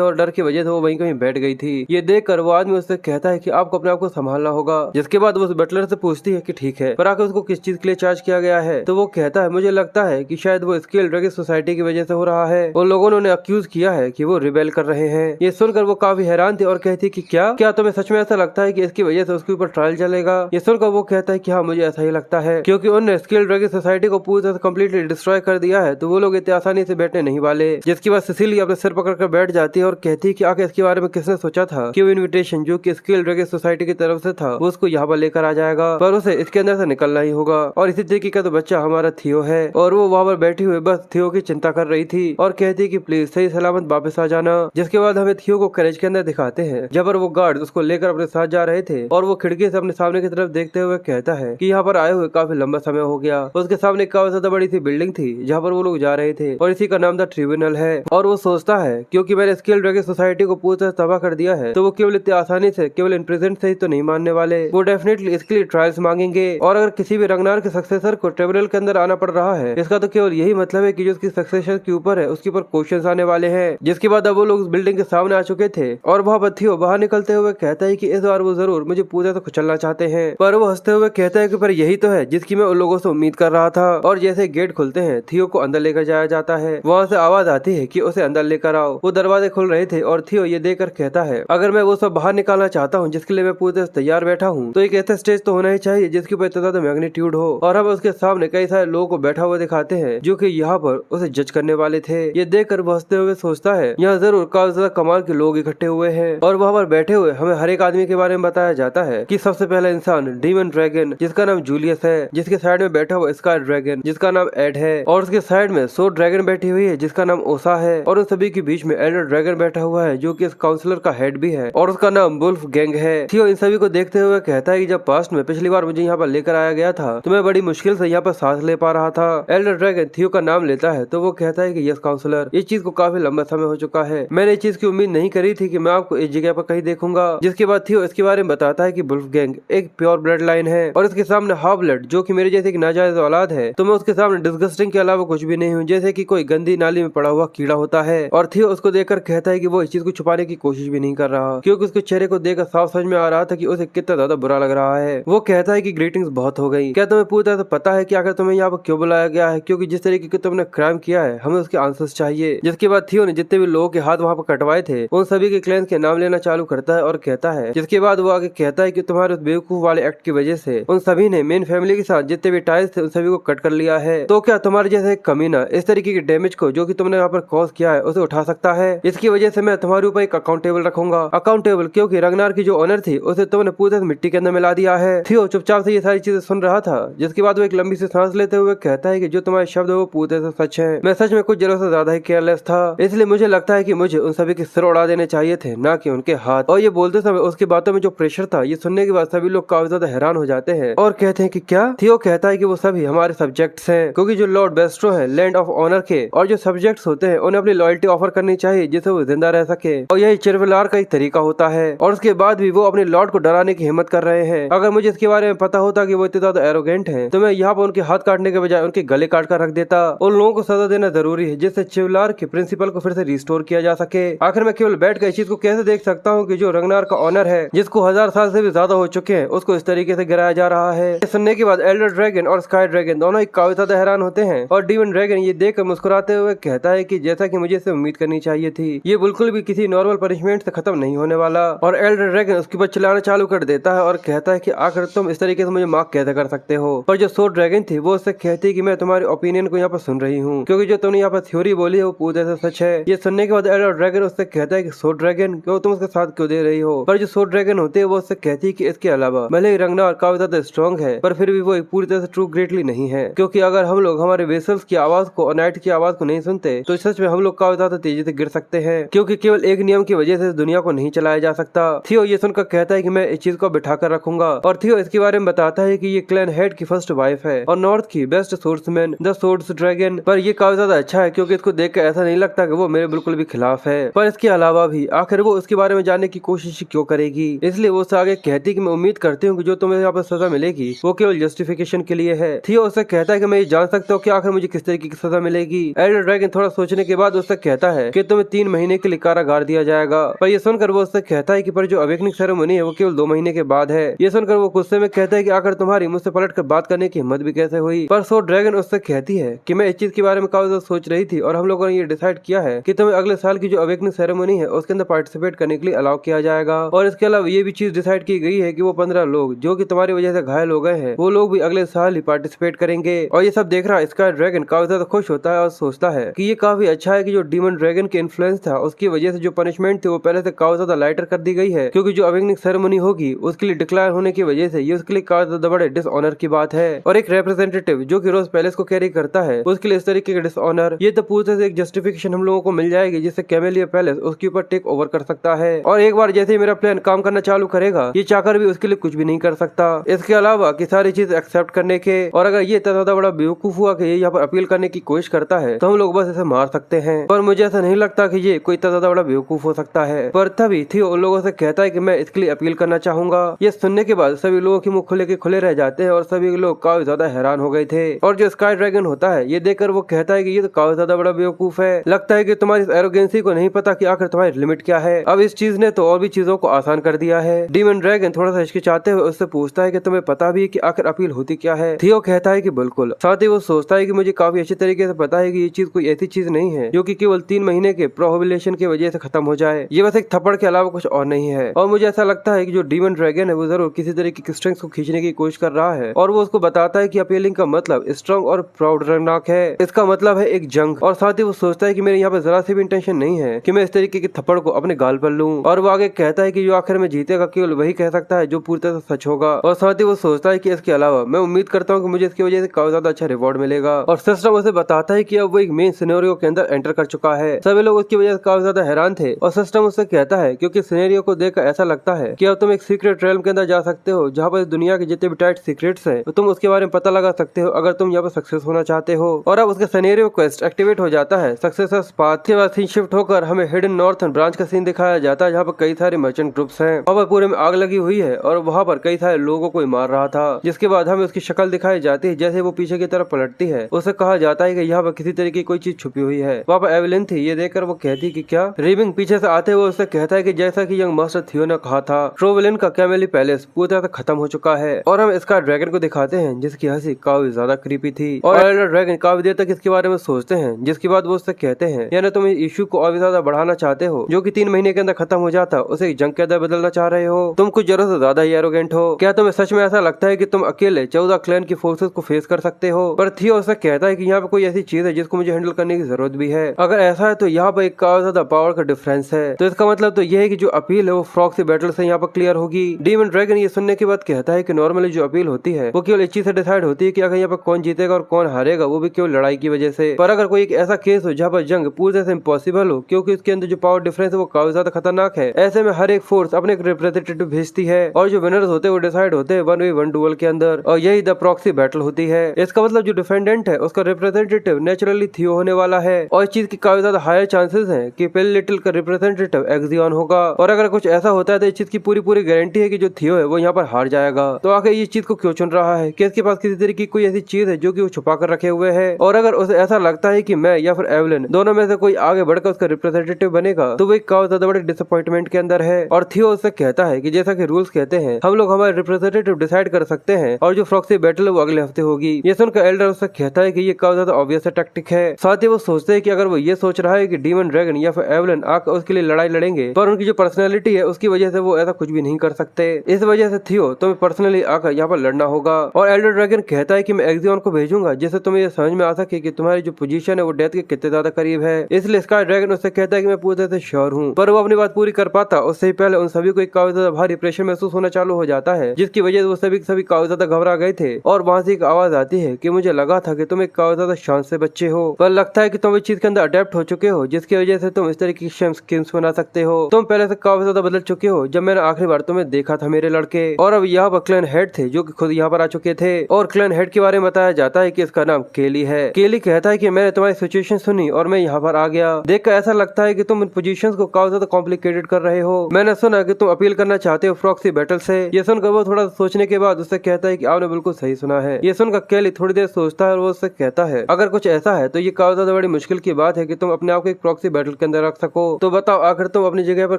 और डर की वजह से वो वहीं कहीं बैठ गई थी। ये देखकर वो आदमी उससे कहता है कि आपको अपने आप को संभालना होगा। जिसके बाद वो उस बटलर से पूछती है कि ठीक है, पर आखिर उसको किस चीज के लिए चार्ज किया गया है। तो वो कहता है मुझे लगता है कि शायद वो स्किल ड्रग सोसाइटी की वजह से हो रहा है। उन लोगों ने उन्हें अक्यूज किया है कि वो रिबेल कर रहे हैं। ये सुनकर वो काफी हैरान थी और कहती कि क्या तुम्हें सच में ऐसा लगता है कि इसकी वजह से उसके ऊपर ट्रायल चलेगा? ये सुनकर वो कहता है कि हाँ, मुझे ऐसा ही लगता है, क्योंकि उन्होंने स्किल ड्रग सोसाइटी को पूरी तरह से कम्प्लीटली डिस्ट्रॉय कर दिया है, तो वो लोग इतनी आसानी से बैठने नहीं वाले। जिसके बाद सिसिली अपने सिर पकड़कर बैठ जाती है और कहती है कि आखिर इसके बारे में किसने सोचा था कि वो इन्विटेशन जो कि स्किल ड्रग सोसाइटी की तरफ से था वो उसको यहाँ पर लेकर आ जाएगा, पर उसे इसके अंदर से निकलना ही होगा। और इसी तरीके का तो बच्चा हमारा थियो है और वो वहाँ पर बैठी हुई बस थियो की चिंता कर रही थी और कहती है कि प्लीज सही सलामत वापस आ जाना। जिसके बाद हमें थियो को कॉलेज के अंदर दिखाते हैं जब पर वो गार्ड उसको लेकर अपने साथ जा रहे थे और वो खिड़की से अपने सामने की तरफ देखते हुए कहता है कि यहाँ पर आए हुए काफी लंबा समय हो गया। उसके सामने काफी ज्यादा बड़ी सी बिल्डिंग थी जहाँ पर वो लोग जा रहे थे और इसी का नाम था ट्रिब्यूनल है। और वो सोचता है क्योंकि मैंने स्किल ड्रग सोसाइटी को पूरी तरह तबाह कर दिया है तो वो केवल इतनी आसानी से केवल इम्प्रिजन से ही तो नहीं मानने वाले, वो डेफिनेटली इसके लिए ट्रायल्स मांगेंगे। और अगर किसी भी रंगनार के सक्सेसर को ट्रिब्यूनल के अंदर आना पड़ रहा है इसका तो केवल यही मतलब है कि जो उसकी सक्सेसर के ऊपर है उसके ऊपर क्वेश्चंस आने वाले हैं। जिसके बाद अब वो लोग उस बिल्डिंग के सामने आ चुके थे और वहाँ पर थियो बाहर निकलते हुए कहता है कि इस बार वो जरूर मुझे पूरा तो कुचलना चाहते हैं, पर वो हंसते हुए कहता है कि पर यही तो है जिसकी मैं उन लोगों से उम्मीद कर रहा था। और जैसे गेट खुलते हैं थियो को अंदर लेकर जाया जाता है। वहाँ से आवाज आती है कि उसे अंदर लेकर आओ। वो दरवाजे खुल रहे थे और थियो ये देखकर कहता है अगर मैं वो सब बाहर निकालना चाहता हूँ जिसके लिए मैं पूरी तरह तैयार बैठा हूँ तो एक ऐसा स्टेज तो होना ही चाहिए जिसके ऊपर इतना ज्यादा मैग्नीट्यूड हो। और हम उसके सामने कई सारे लोगों को बैठा हुआ दिखाते हैं जो कि यहाँ पर उसे जज करने वाले थे। ये देखकर वो हंसते हुए सोचता है यहाँ जरूर काफी ज्यादा कमाल के लोग इकट्ठे हुए हैं। और वहाँ पर बैठे हुए हमें हर एक आदमी के बारे में बताया जाता है कि सबसे पहला इंसान डीमन ड्रैगन जिसका नाम जूलियस है, जिसके साइड में बैठा हुआ स्कार ड्रैगन जिसका नाम एड है, और उसके साइड में सो ड्रैगन बैठी हुई है जिसका नाम ओसा है, और उन सभी के बीच में एल्डर ड्रैगन बैठा हुआ है जो कि इस काउंसलर का हेड भी है और उसका नाम वुल्फ गैंग है। थियो इन सभी को देखते हुए कहता है कि जब पास्ट में पिछली बार मुझे यहाँ पर लेकर आया गया था तो मैं बड़ी मुश्किल से यहाँ पर सांस ले पा रहा था। एल्डर ड्रैगन थियो का नाम लेता है तो वो कहता है कि यस काउंसलर, इस चीज को काफी लंबा समय हो चुका है, मैंने इस चीज की उम्मीद नहीं करी थी कि मैं आपको इस जगह पर कहीं देखूंगा। जिसके बाद थियो इसके बारे में बताता है कि वुल्फ गैंग टैंक एक प्योर ब्लड लाइन है और इसके सामने हाफ ब्लड जो कि मेरे जैसे एक नाजायज औलाद है, तो मैं उसके सामने डिस्गस्टिंग के अलावा कुछ भी नहीं हूँ, जैसे कि कोई गंदी नाली में पड़ा हुआ कीड़ा होता है। और थियो उसको देखकर कहता है कि वो इस चीज को छुपाने की कोशिश भी नहीं कर रहा, क्योंकि उसके चेहरे को देखकर साफ समझ में आ रहा था कि उसे कितना ज्यादा बुरा लग रहा है। वो कहता है कि ग्रीटिंग्स बहुत हो गई, क्या तुम्हें पूरी तरह से पता है कि आखिर तुम्हें यहाँ पर क्यों बुलाया गया है, क्योंकि जिस तरीके की तुमने क्राइम किया है हमें उसके आंसर्स चाहिए। जिसके बाद थियो ने जितने भी लोगों के हाथ वहाँ पर कटवाए थे उन सभी के क्लेम्स के नाम लेना चालू करता है और कहता है, जिसके बाद वो आगे कहता है कि तुम्हारे उस बेवकूफ वाले एक्ट की वजह से उन सभी ने मेन फैमिली के साथ जितने भी टाइल्स थे उन सभी को कट कर लिया है। तो क्या तुम्हारे जैसे कमीना इस तरीके के डैमेज को जो कि तुमने यहाँ पर कॉज किया है उसे उठा सकता है? इसकी वजह से मैं तुम्हारे ऊपर एक अकाउंटेबल रखूंगा। अकाउंटेबल क्योंकि रगनार की जो ऑनर थी उसे तुमने पूरी तरह मिट्टी के अंदर मिला दिया है। थियो चुपचाप से ये सारी चीजें सुन रहा था, जिसके बाद वो एक लंबी सी सांस लेते हुए कहता है कि जो तुम्हारे शब्द है वो पूरी तरह से सच है। मैं सच में कुछ जरूरत से ज्यादा ही केयरलेस था, इसलिए मुझे लगता है कि मुझे उन सभी के सिर उड़ा देने चाहिए थे, ना कि उनके हाथ। और ये बोलते समय उसकी बातों में जो प्रेशर था ये सुनने के बाद सभी लोग काफी ज्यादा हैरान हो जाते हैं और कहते हैं कि क्या? थियो कहता है कि वो सभी हमारे सब्जेक्ट्स हैं, क्योंकि जो लॉर्ड बेस्ट्रो है लैंड ऑफ ऑनर के, और जो सब्जेक्ट्स होते हैं उन्हें अपनी लॉयल्टी ऑफर करनी चाहिए जिससे वो जिंदा रह सके, और यही चिरविलार का एक तरीका होता है। और उसके बाद भी वो अपने लॉर्ड को डराने की हिम्मत कर रहे हैं। अगर मुझे इसके बारे में पता होता कि वो इतने ज्यादा एरोगेंट हैं, तो मैं यहाँ पर उनके हाथ काटने के बजाय उनके गले काट कर रख देता। उन लोगों को सजा देना जरूरी है जिससे चिरविलार के प्रिंसिपल को फिर से रिस्टोर किया जा सके। आखिर मैं केवल बैठ कर इस चीज को कैसे देख सकता हूँ कि जो रगनार का ऑनर है, जिसको 1000 साल से भी ज्यादा हो चुके हैं, उसको इस तरीके से गिराया जा रहा है। सुनने के बाद एल्डर ड्रैगन और स्काई ड्रैगन दोनों ही काफी ज्यादा हैरान होते हैं और डीमन ड्रैगन ये देखकर मुस्कुराते हुए कहता है कि जैसा कि मुझे इससे उम्मीद करनी चाहिए थी, ये बिल्कुल भी किसी नॉर्मल पनिशमेंट से खत्म नहीं होने वाला। और एल्डर ड्रैगन उसके ऊपर चिल्लाना चालू कर देता है और कहता है कि आखिर तुम इस तरीके से मुझे मार्क कैसे कर सकते हो? पर जो सोर्ड ड्रैगन थी वो उससे कहती है कि मैं तुम्हारी ओपिनियन को यहाँ पर सुन रही हूँ, क्योंकि जो तुमने यहाँ पर थ्योरी बोली है वो पूरी तरह से सच है। ये सुनने के बाद एल्डर ड्रैगन उससे कहता है कि सोर्ड ड्रैगन क्यों तुम उसके साथ क्यों दे रही हो? पर जो सोर्ड ड्रैगन होते हैं वो उससे कहती है कि इसके अलावा भले ही रगनार काफी ज्यादा स्ट्रॉन्ग है, पर फिर भी वो एक पूरी तरह से ट्रू ग्रेटली नहीं है, क्योंकि अगर हम लोग हमारे वेसल्स की आवाज को और नाइट की आवाज को नहीं सुनते तो सच में हम लोग काफी ज्यादा तेजी से गिर सकते हैं, क्योंकि केवल एक नियम की वजह से इस दुनिया को नहीं चलाया जा सकता। थियो ये सुनकर कहता है कि मैं इस चीज को बिठा कर रखूंगा, और थियो इसके बारे में बताता है कि ये क्लैन हेड की फर्स्ट वाइफ है और नॉर्थ की बेस्ट सोर्समैन द सोर्ड्स ड्रैगन। पर ये काफी ज्यादा अच्छा है क्योंकि इसको देख कर ऐसा नहीं लगता कि वो मेरे बिल्कुल भी खिलाफ है। पर इसके अलावा भी आखिर वो उसके बारे में जानने की कोशिश क्यों करेगी? इसलिए वो उससे आगे कहती कि मैं उम्मीद करती हूँ कि जो तुम्हें यहाँ पर सजा मिलेगी वो केवल जस्टिफिकेशन के लिए है। थियो उससे कहता है कि मैं ये जान सकता हूँ कि आखिर मुझे किस तरीके की सजा मिलेगी। एल्डर ड्रैगन थोड़ा सोचने के बाद उससे कहता है कि तुम्हें 3 महीने के लिए कारागार दिया जाएगा। पर ये सुनकर वो उससे कहता है कि पर जो अवेकनिंग सेरेमनी है वो केवल 2 महीने के बाद है। ये सुनकर वो गुस्से में कहता है कि आखिर तुम्हारी मुझसे पलट कर बात करने की हिम्मत भी कैसे हुई? पर सो ड्रैगन उससे कहती है कि मैं इस चीज के बारे में काफी ज्यादा सोच रही थी और हम लोगों ने ये डिसाइड किया है कि तुम्हें अगले साल की जो अवेकनिंग सेरेमनी है उसके अंदर पार्टिसिपेट करने के लिए अलाउ किया जाएगा। और इसके अलावा ये भी चीज डिसाइड की गई है कि वो 15 लोग जो कि तुम्हारी वजह से घायल हो गए हैं वो लोग भी अगले साल ही पार्टिसिपेट करेंगे। और ये सब देख रहा स्काई ड्रैगन काफी ज्यादा खुश होता है और सोचता है कि ये काफी अच्छा है कि जो डीमन ड्रैगन के इन्फ्लुएंस था उसकी वजह से जो पनिशमेंट थी वो पहले से काफी ज्यादा लाइटर कर दी गई है, क्योंकि जो अवेकनिंग सेरेमनी होगी उसके लिए डिक्लेयर होने की वजह से ये उसके लिए काफी ज्यादा बड़े डिसऑनर की बात है। और एक रिप्रेजेंटेटिव जो कि रोज पैलेस को कैरी करता है उसके लिए इस तरीके का डिसऑनर, ये तो पूरी तरह से एक जस्टिफिकेशन हम लोगों को मिल जाएगी जिससे कैमेलिया पैलेस उसके ऊपर टेक ओवर कर सकता है। और एक बार जैसे ही मेरा प्लान काम करना चालू करेगा ये चाकर भी उसके लिए कुछ भी नहीं कर सकता। इसके अलावा की सारी चीज एक्सेप्ट करने के, और अगर ये इतना ज्यादा बड़ा बेवकूफ हुआ कि ये यहाँ पर अपील करने की कोशिश करता है तो हम लोग बस इसे मार सकते हैं। पर मुझे ऐसा नहीं लगता कि ये कोई इतना ज्यादा बड़ा बेवकूफ हो सकता है। पर तभी थियो उन लोगों से कहता है कि मैं इसके लिए अपील करना चाहूंगा। ये सुनने के बाद सभी लोगों के मुंह खुले के खुले रह जाते हैं और सभी लोग काफी ज्यादा हैरान हो गए थे। और जो स्काई ड्रैगन होता है ये देखकर वो कहता है कि ये तो काफी ज्यादा बड़ा बेवकूफ है, लगता है कि तुम्हारी एरोगेंसी को नहीं पता कि आखिर तुम्हारी लिमिट क्या है। अब इस चीज ने तो और भी चीजों को आसान कर दिया है। डीमन ड्रैगन थोड़ा सा हिचकिचाते हुए उससे पूछता है कि तुम्हें पता भी है कि आखिर अपील होती क्या है? थियो कहता है कि बिल्कुल। साथ ही वो सोचता है कि मुझे काफी अच्छे तरीके से पता है कि ये चीज कोई ऐसी चीज नहीं है जो कि केवल 3 महीने के प्रोहिबिशन की वजह से खत्म हो जाए। ये बस एक थप्पड़ के अलावा कुछ और नहीं है। और मुझे ऐसा लगता है कि जो डीमन ड्रैगन है वो जरूर किसी तरीके की स्ट्रेंथ को खींचने की कोशिश कर रहा है, और वो उसको बताता है कि अपीलिंग का मतलब स्ट्रॉन्ग और प्राउड रंगनाक है, इसका मतलब है एक जंग। और साथ ही वो सोचता है कि मेरे यहाँ पे जरा सी भी इंटेंशन नहीं है कि मैं इस तरीके के थप्पड़ को अपने गाल पर लूं। और वो आगे कहता है कि जो आखिर में जीतेगा केवल वही कह सकता है जो पूरी तरह से सच होगा। और साथ ही वो सोचता है कि इसके अलावा मैं उम्मीद करता हूँ कि मुझे इसकी वजह से काफी ज्यादा अच्छा रिवॉर्ड मिलेगा। और सिस्टम उसे बताता है कि अब वो एक मेन सिनेरियो के अंदर एंटर कर चुका है। सभी लोग उसकी वजह से काफी ज्यादा हैरान थे और सिस्टम उससे कहता है क्योंकि सिनेरियो को देखकर ऐसा लगता है कि अब तुम एक सीक्रेट रेल्म के अंदर जा सकते हो जहाँ पर दुनिया के जितने भी टाइट सीक्रेट्स हैं तो तुम उसके बारे में पता लगा सकते हो अगर तुम यहाँ पर सक्सेस होना चाहते हो। और अब उसका सिनेरियो क्वेस्ट एक्टिवेट हो जाता है सक्सेस पाथ के बाद सीन शिफ्ट होकर हमें हिडन नॉर्थर्न ब्रांच का सीन दिखाया जाता है जहाँ पर कई सारे मर्चेंट ग्रुप्स हैं और पूरे में आग लगी हुई है और वहाँ पर कई सारे लोगों को मार रहा था। जिसके बाद हमें उसकी शक्ल दिखाई जाती है। जैसे वो पीछे की तरफ पलटती है उसे कहा जाता है कि यहाँ पर किसी तरह की कोई चीज छुपी हुई है। वहाँ पर एवेलिन थी। ये देखकर वो कहती कि क्या। रीविंग पीछे से आते हुए उससे कहता है कि जैसा कि यंग मास्टर थियो ने कहा था, ट्रोवेलिन का कैमेली पैलेस पूरी तरह से खत्म हो चुका है। और हम इसका ड्रैगन को दिखाते हैं जिसकी हंसी काफी ज्यादा क्रीपी थी। और एल्डर ड्रैगन काफी देर तक इसके बारे में सोचते हैं। जिसके बाद वो उससे कहते हैं यानी तुम इस इशू को और भी ज्यादा बढ़ाना चाहते हो जो कि 3 महीने के अंदर खत्म हो जाता, उसे जंग के अंदर बदलना चाह रहे हो। तुम कुछ जरूरत से ज्यादा ही एरोगेंट हो। क्या तुम्हें सच में ऐसा लगता है कि तुम अकेले 14 क्लैन की फोर्सेस को फेस कर सकते हो? पर थियो उससे कहता है कि यहाँ पे कोई ऐसी चीज है जिसको मुझे हैंडल करने की जरूरत भी है। अगर ऐसा है तो यहाँ पर एक काफी ज्यादा पावर का डिफरेंस है। तो इसका मतलब तो यह है कि जो अपील है वो प्रॉक्सी बैटल से यहाँ पर क्लियर होगी। डीमन ड्रैगन ये सुनने के बाद कहता है कि नॉर्मली जो अपील होती है वो केवल इस चीज से डिसाइड होती है कि अगर यहाँ पर कौन जीतेगा और कौन हारेगा, वो भी केवल लड़ाई की वजह से। पर अगर कोई एक ऐसा केस हो जहाँ पर जंग पूरी तरह से इम्पॉसिबल हो क्योंकि उसके अंदर जो पावर डिफरेंस है वो काफी ज्यादा खतरनाक है, ऐसे में हर एक फोर्स अपने एक रिप्रेजेंटेटिव भेजती है और जो विनर्स होते हैं वो डिसाइड होते हैं 1v1 डुअल के अंदर। और यही द प्रॉक्सी बैटल होती है। इसका मतलब जो डिफेंडेंट है उसका रिप्रेजेंटेटिव नेचुरली थियो होने वाला है और इस चीज की काफी ज्यादा हायर चांसेस है कि पेल लिटिल का रिप्रेजेंटेटिव एक्सियन होगा। और अगर कुछ ऐसा होता है तो इस चीज की पूरी गारंटी है कि जो थियो है वो यहाँ पर हार जाएगा। तो आखिर ये चीज को क्यों चुन रहा है? कि इसके पास किसी तरीके की कोई ऐसी चीज है जो कि वो छुपा कर रखे हुए है। और अगर उसे ऐसा लगता है कि मैं या फिर एवेलिन दोनों में से कोई आगे बढ़कर उसका रिप्रेजेंटेटिव बनेगा तो वो एक काफी ज्यादा बड़े डिसअपॉइंटमेंट के अंदर है। और थियो उससे कहता है कि जैसा कि रूल्स कहते हैं हम लोग हमारे रिप्रेजेंटेटिव डिसाइड कर सकते हैं और जो प्रॉक्सी बैटल है वो अगले हफ्ते होगी। ये सुनकर एल्डर उससे कहता है कि ये काफी ज्यादा ऑब्वियस टैक्टिक है। साथ ही वो सोचते हैं कि अगर वो ये सोच रहा है कि डीमन ड्रैगन या फिर एवेलिन आकर उसके लिए लड़ाई लड़ेंगे पर उनकी जो पर्सनैलिटी है उसकी वजह से वो ऐसा कुछ भी नहीं कर सकते। इस वजह से थियो तुम्हें पर्सनली आकर यहाँ पर लड़ना होगा। और एल्डर ड्रैगन कहता है कि मैं एक्सियन को भेजूंगा जिससे तुम्हें ये समझ में आ सके कि तुम्हारी जो पोजीशन है वो डेथ के कितने ज्यादा करीब है। इसलिए स्काई ड्रैगन उससे कहता है कि मैं पूरी तरह से श्योर हूँ। पर वो अपनी बात पूरी कर पाता उससे ही पहले उन सभी को एक काफी ज्यादा भारी प्रेशर महसूस होना चालू हो जाता है जिसकी वजह से वो सभी काफी ज्यादा घबरा गए थे। और वहाँ से एक आवाज आती है कि मुझे लगा था कि तुम एक काफी ज्यादा शांत से बच्चे हो पर लगता है कि तुम इस चीज के अंदर अडेप्ट हो चुके हो जिसकी वजह से तुम इस तरह की स्कीम्स बना सकते हो। तुम पहले से काफी ज्यादा बदल चुके हो। जब मैंने आखिरी बार तुम्हें देखा था मेरे लड़के। और अब यहाँ पर क्लैन हेड थे जो कि खुद यहाँ पर आ चुके थे। और क्लैन हेड के बारे में बताया जाता है कि इसका नाम केली है। केली कहता है कि मैंने तुम्हारी सिचुएशन सुनी और मैं यहाँ पर आ गया। देखकर ऐसा लगता है कि तुम इन पोजीशंस को काफी ज्यादा कॉम्प्लिकेटेड कर रहे हो। मैंने सुना कि तुम अपील करना चाहते हो प्रॉक्सी बैटल से। ये सुनकर वो थोड़ा सोचने के बाद उससे कहता है कि आपने बिल्कुल सही सुना है। ये सुनकर केली थोड़ी देर सोचता है और वो उससे कहता है अगर कुछ ऐसा है तो ये काफी ज्यादा बड़ी मुश्किल की बात है कि तुम अपने आप को एक प्रॉक्सी बैटल के अंदर रख सको। तो बताओ आखिर तुम अपनी जगह पर